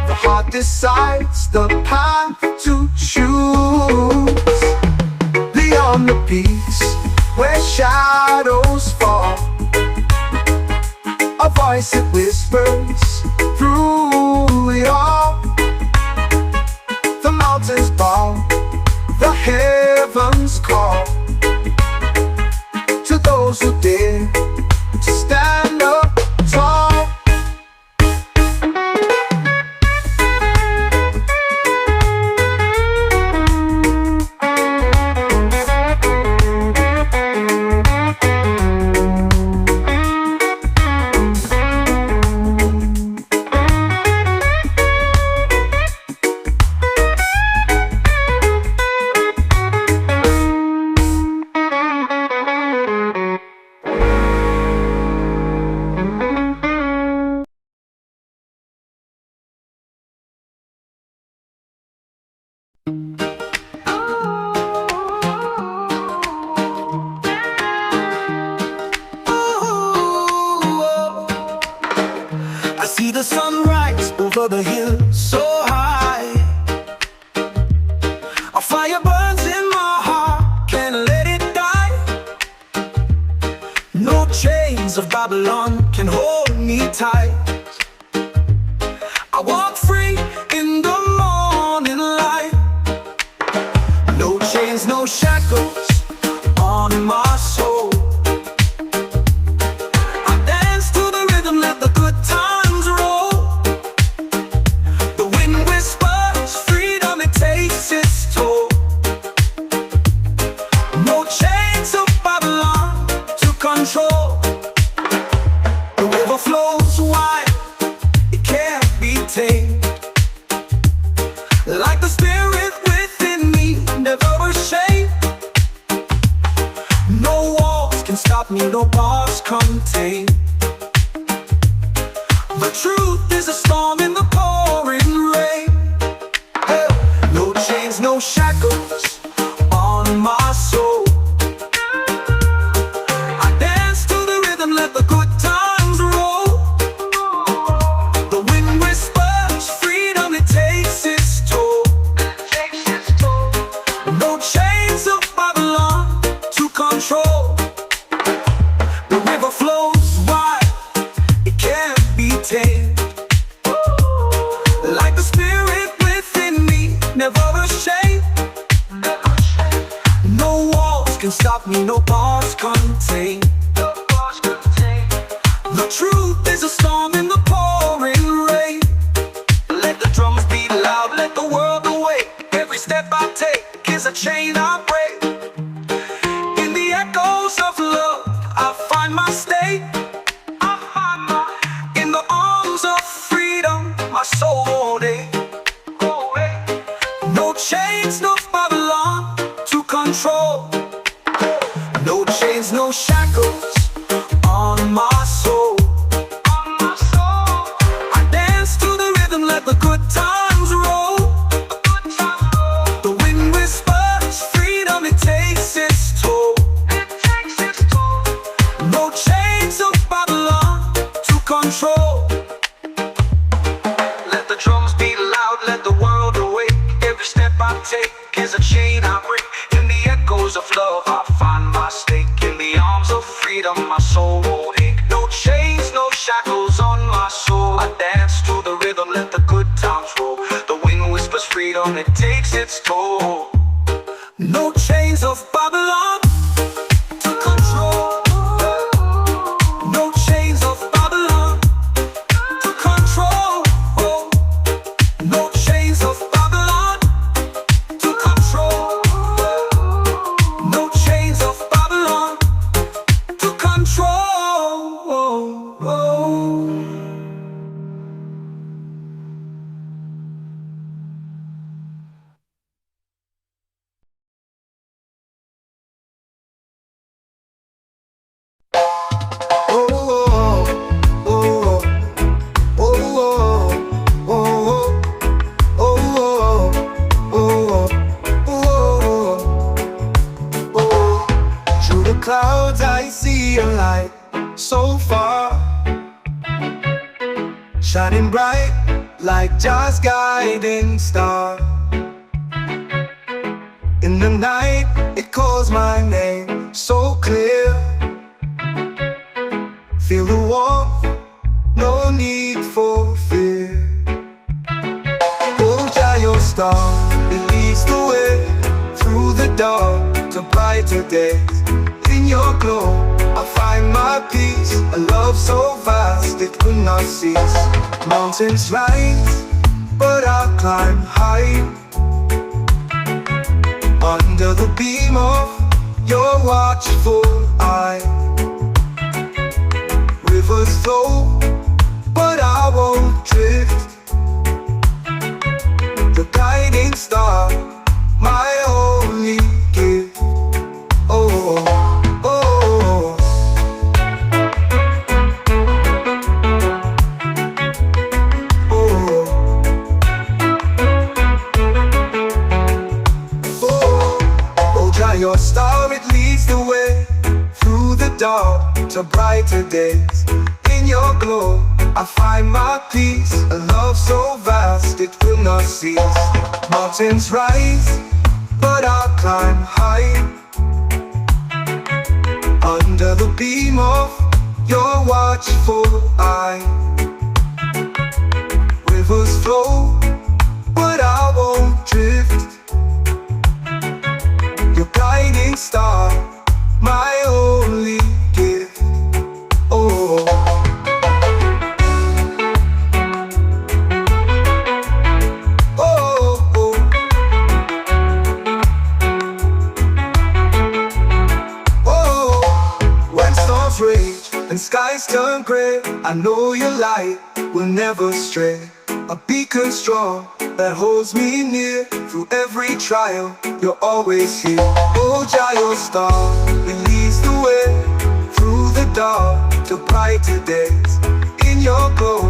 The heart decides the path to choose. Beyond the peaks where shadows fall, a voice that whispers through it all. The mountains bow, the heavens call to those who dare to stand up tall. I see the sunrise over the hill so high. A fire burns in my heart, can't let it die. No chains of Babylon can hold me tight. I walk free in the morning light. No chains, no shackles on my soul. I dance to the rhythm, let the good times roll. The wind whispers freedom, it takes its toll. No chains of Babylon to control. The river flows wide, it can't be tamed. Like the spirit within me, never ashamed. No walls can stop me, no bars contain. The truth is a storm in the pouring rain. Hey, no chains, no shackles on my soul. I dance to the rhythm, let the good times roll. The wind whispers freedom, it takes its toll. No chains of Babylon to control. The river flows wide, it can't be tamed. Like the spirit within me, never ashamed. No walls can stop me, no bars contain. The truth is a storm in the pouring rain. Let the drums beat loud, let the world awake. Every step I take is a chain I break. In the echoes of love, I find my state. In the arms of freedom, my soul won't ache. No chains, no Babylon to control. No chains, no shackles on my soul. I dance to the rhythm, let the good times roll. The wind whispers freedom, it takes its toll. No chains of Babylon to control. Let the drums beat loud, let the world awake. Every step I take is a chain I break. In the echoes of love, I find my stake. In the arms of freedom, my soul won't ache. No chains, no shackles on my soul. I dance to the rhythm, let the good times roll. The wind whispers freedom, it takes its toll. No chains of Babylon to control. No chains of Babylon to control. No chains of Babylon to control. No chains of Babylon to control. shining bright like Jah's guiding star. In the night, it calls my name so clear. Feel the warmth, no need for fear. Oh Jah, your star, it leads the way through the dark to brighter days. In your glow, I find my peace, a love so vast it could not cease. Mountains rise, but I'll climb high, under the beam of your watchful eye. Rivers flow, but I won't drift. The guiding star, my only gift. Oh, oh, oh. Your star, it leads the way through the dark to brighter days. In your glow, I find my peace, a love so vast it will not cease. Mountains rise, but I'll climb high, under the beam of your watchful eye. Rivers flow, but I won't drift. Your guiding star, my only gift. Oh, oh, oh. Oh, when storms rage and skies turn gray, I know your light will never stray. A beacon strong that holds me near through every trial. You're always here. Oh Jah, your star, it leads the way through the dark to brighter days. In your glow,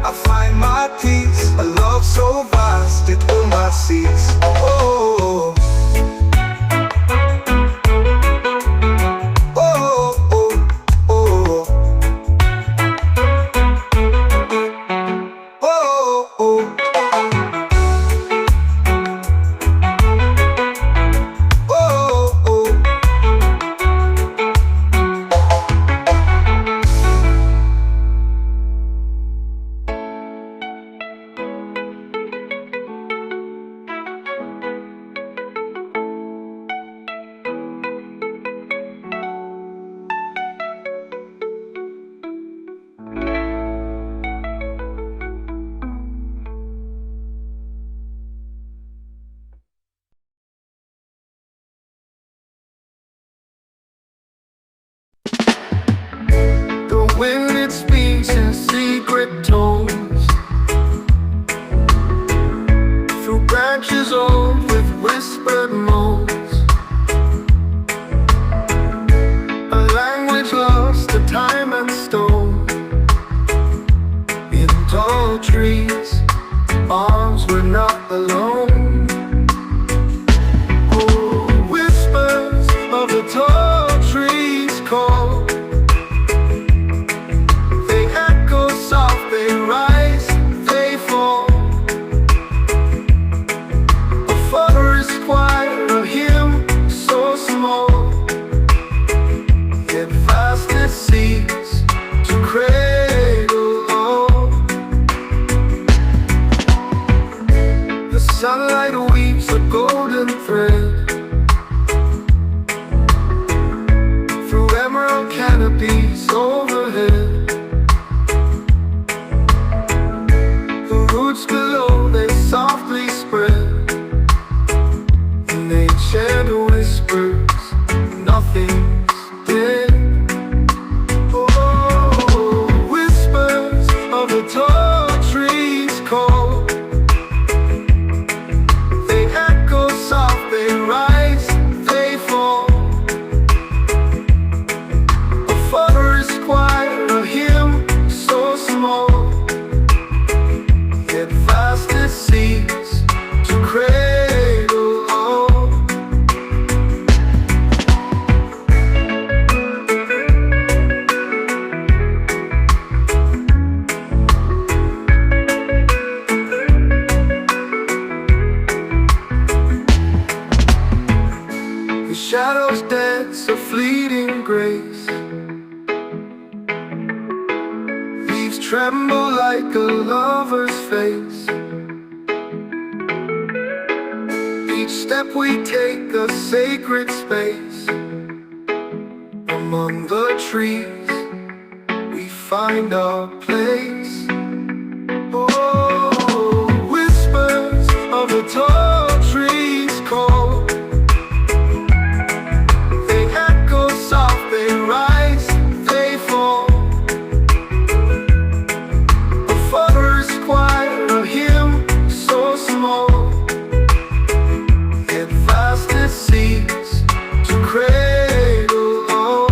I find my peace, a love so vast it will not cease. Oh, oh, oh, oh. Oh, oh. When it speaks in secret tones, through branches old with whispered moans, a language lost to time and stone. In tall trees, arms were not alone. Oh, whispers of the tall trees call. They rise, they fall. A Hands tremble like a lover's face. Each step we take a sacred space. Among the trees we find our place. Oh, whispers of a tall tree's call. They echo soft, they rise, they fall. A father's choir, a hymn so small, yet vast it seems to cradle all.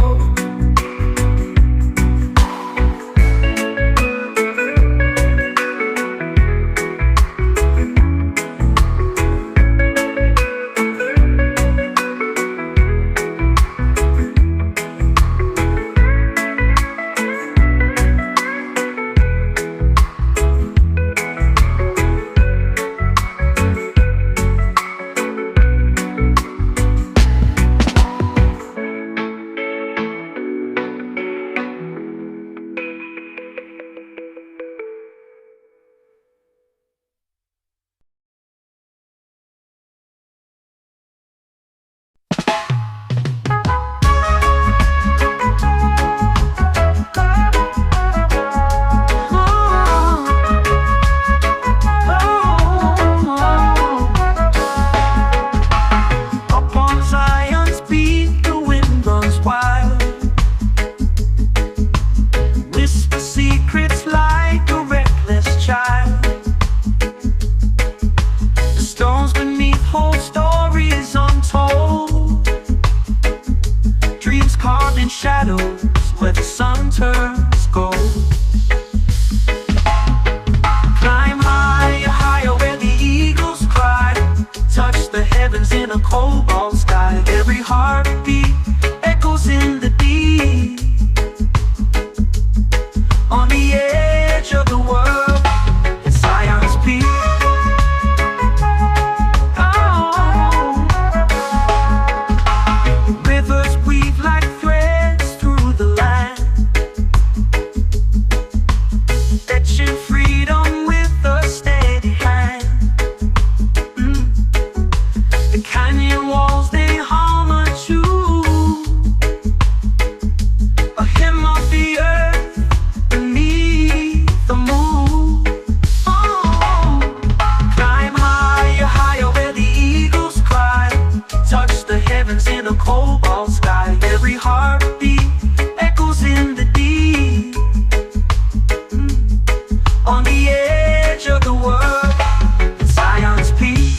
Shadows where the sun turns gold. Climb higher, higher where the eagles cry. Touch the heavens in a cobalt sky. Every heartbeat echoes in the deep. On the edge of the world, it's Zion's peak. Rivers weave like threads through the land, etching freedom with a steady hand. The canyon walls, they hum a tune, a hymn of the earth beneath the moon. Climb higher, higher where the eagles cry. Touch the heavens in a cobalt sky. Every heartbeat echoes in the deep. On the edge of the world, Zion's peak.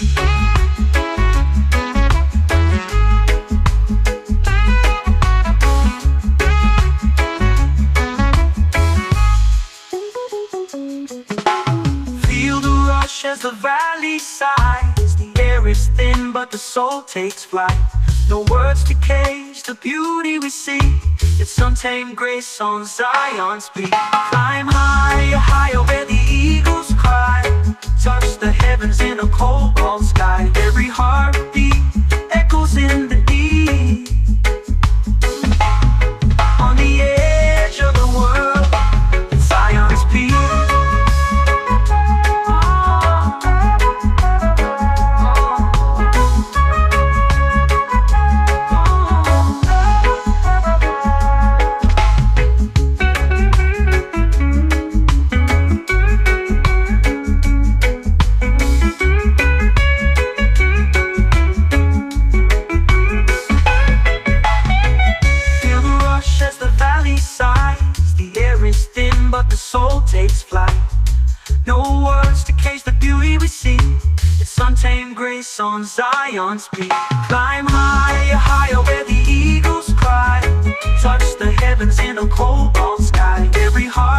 Feel the rush as the valley sighs. The air is thin, but the soul takes flight. No words to cage the beauty we see. It's untamed grace on Zion's peak. Climb higher, higher where the eagles cry. Touch the heavens in a cobalt sky. Every heartbeat echoes in the deep. On the edge of the world, it's Zion's peak. Feel the rush as the valley sighs. The air is thin, but the soul takes flight. No words to cage the beauty we see. It's untamed grace on Zion's peak. Climb higher, higher where the eagles cry. Touch the heavens in a cobalt sky. Every heart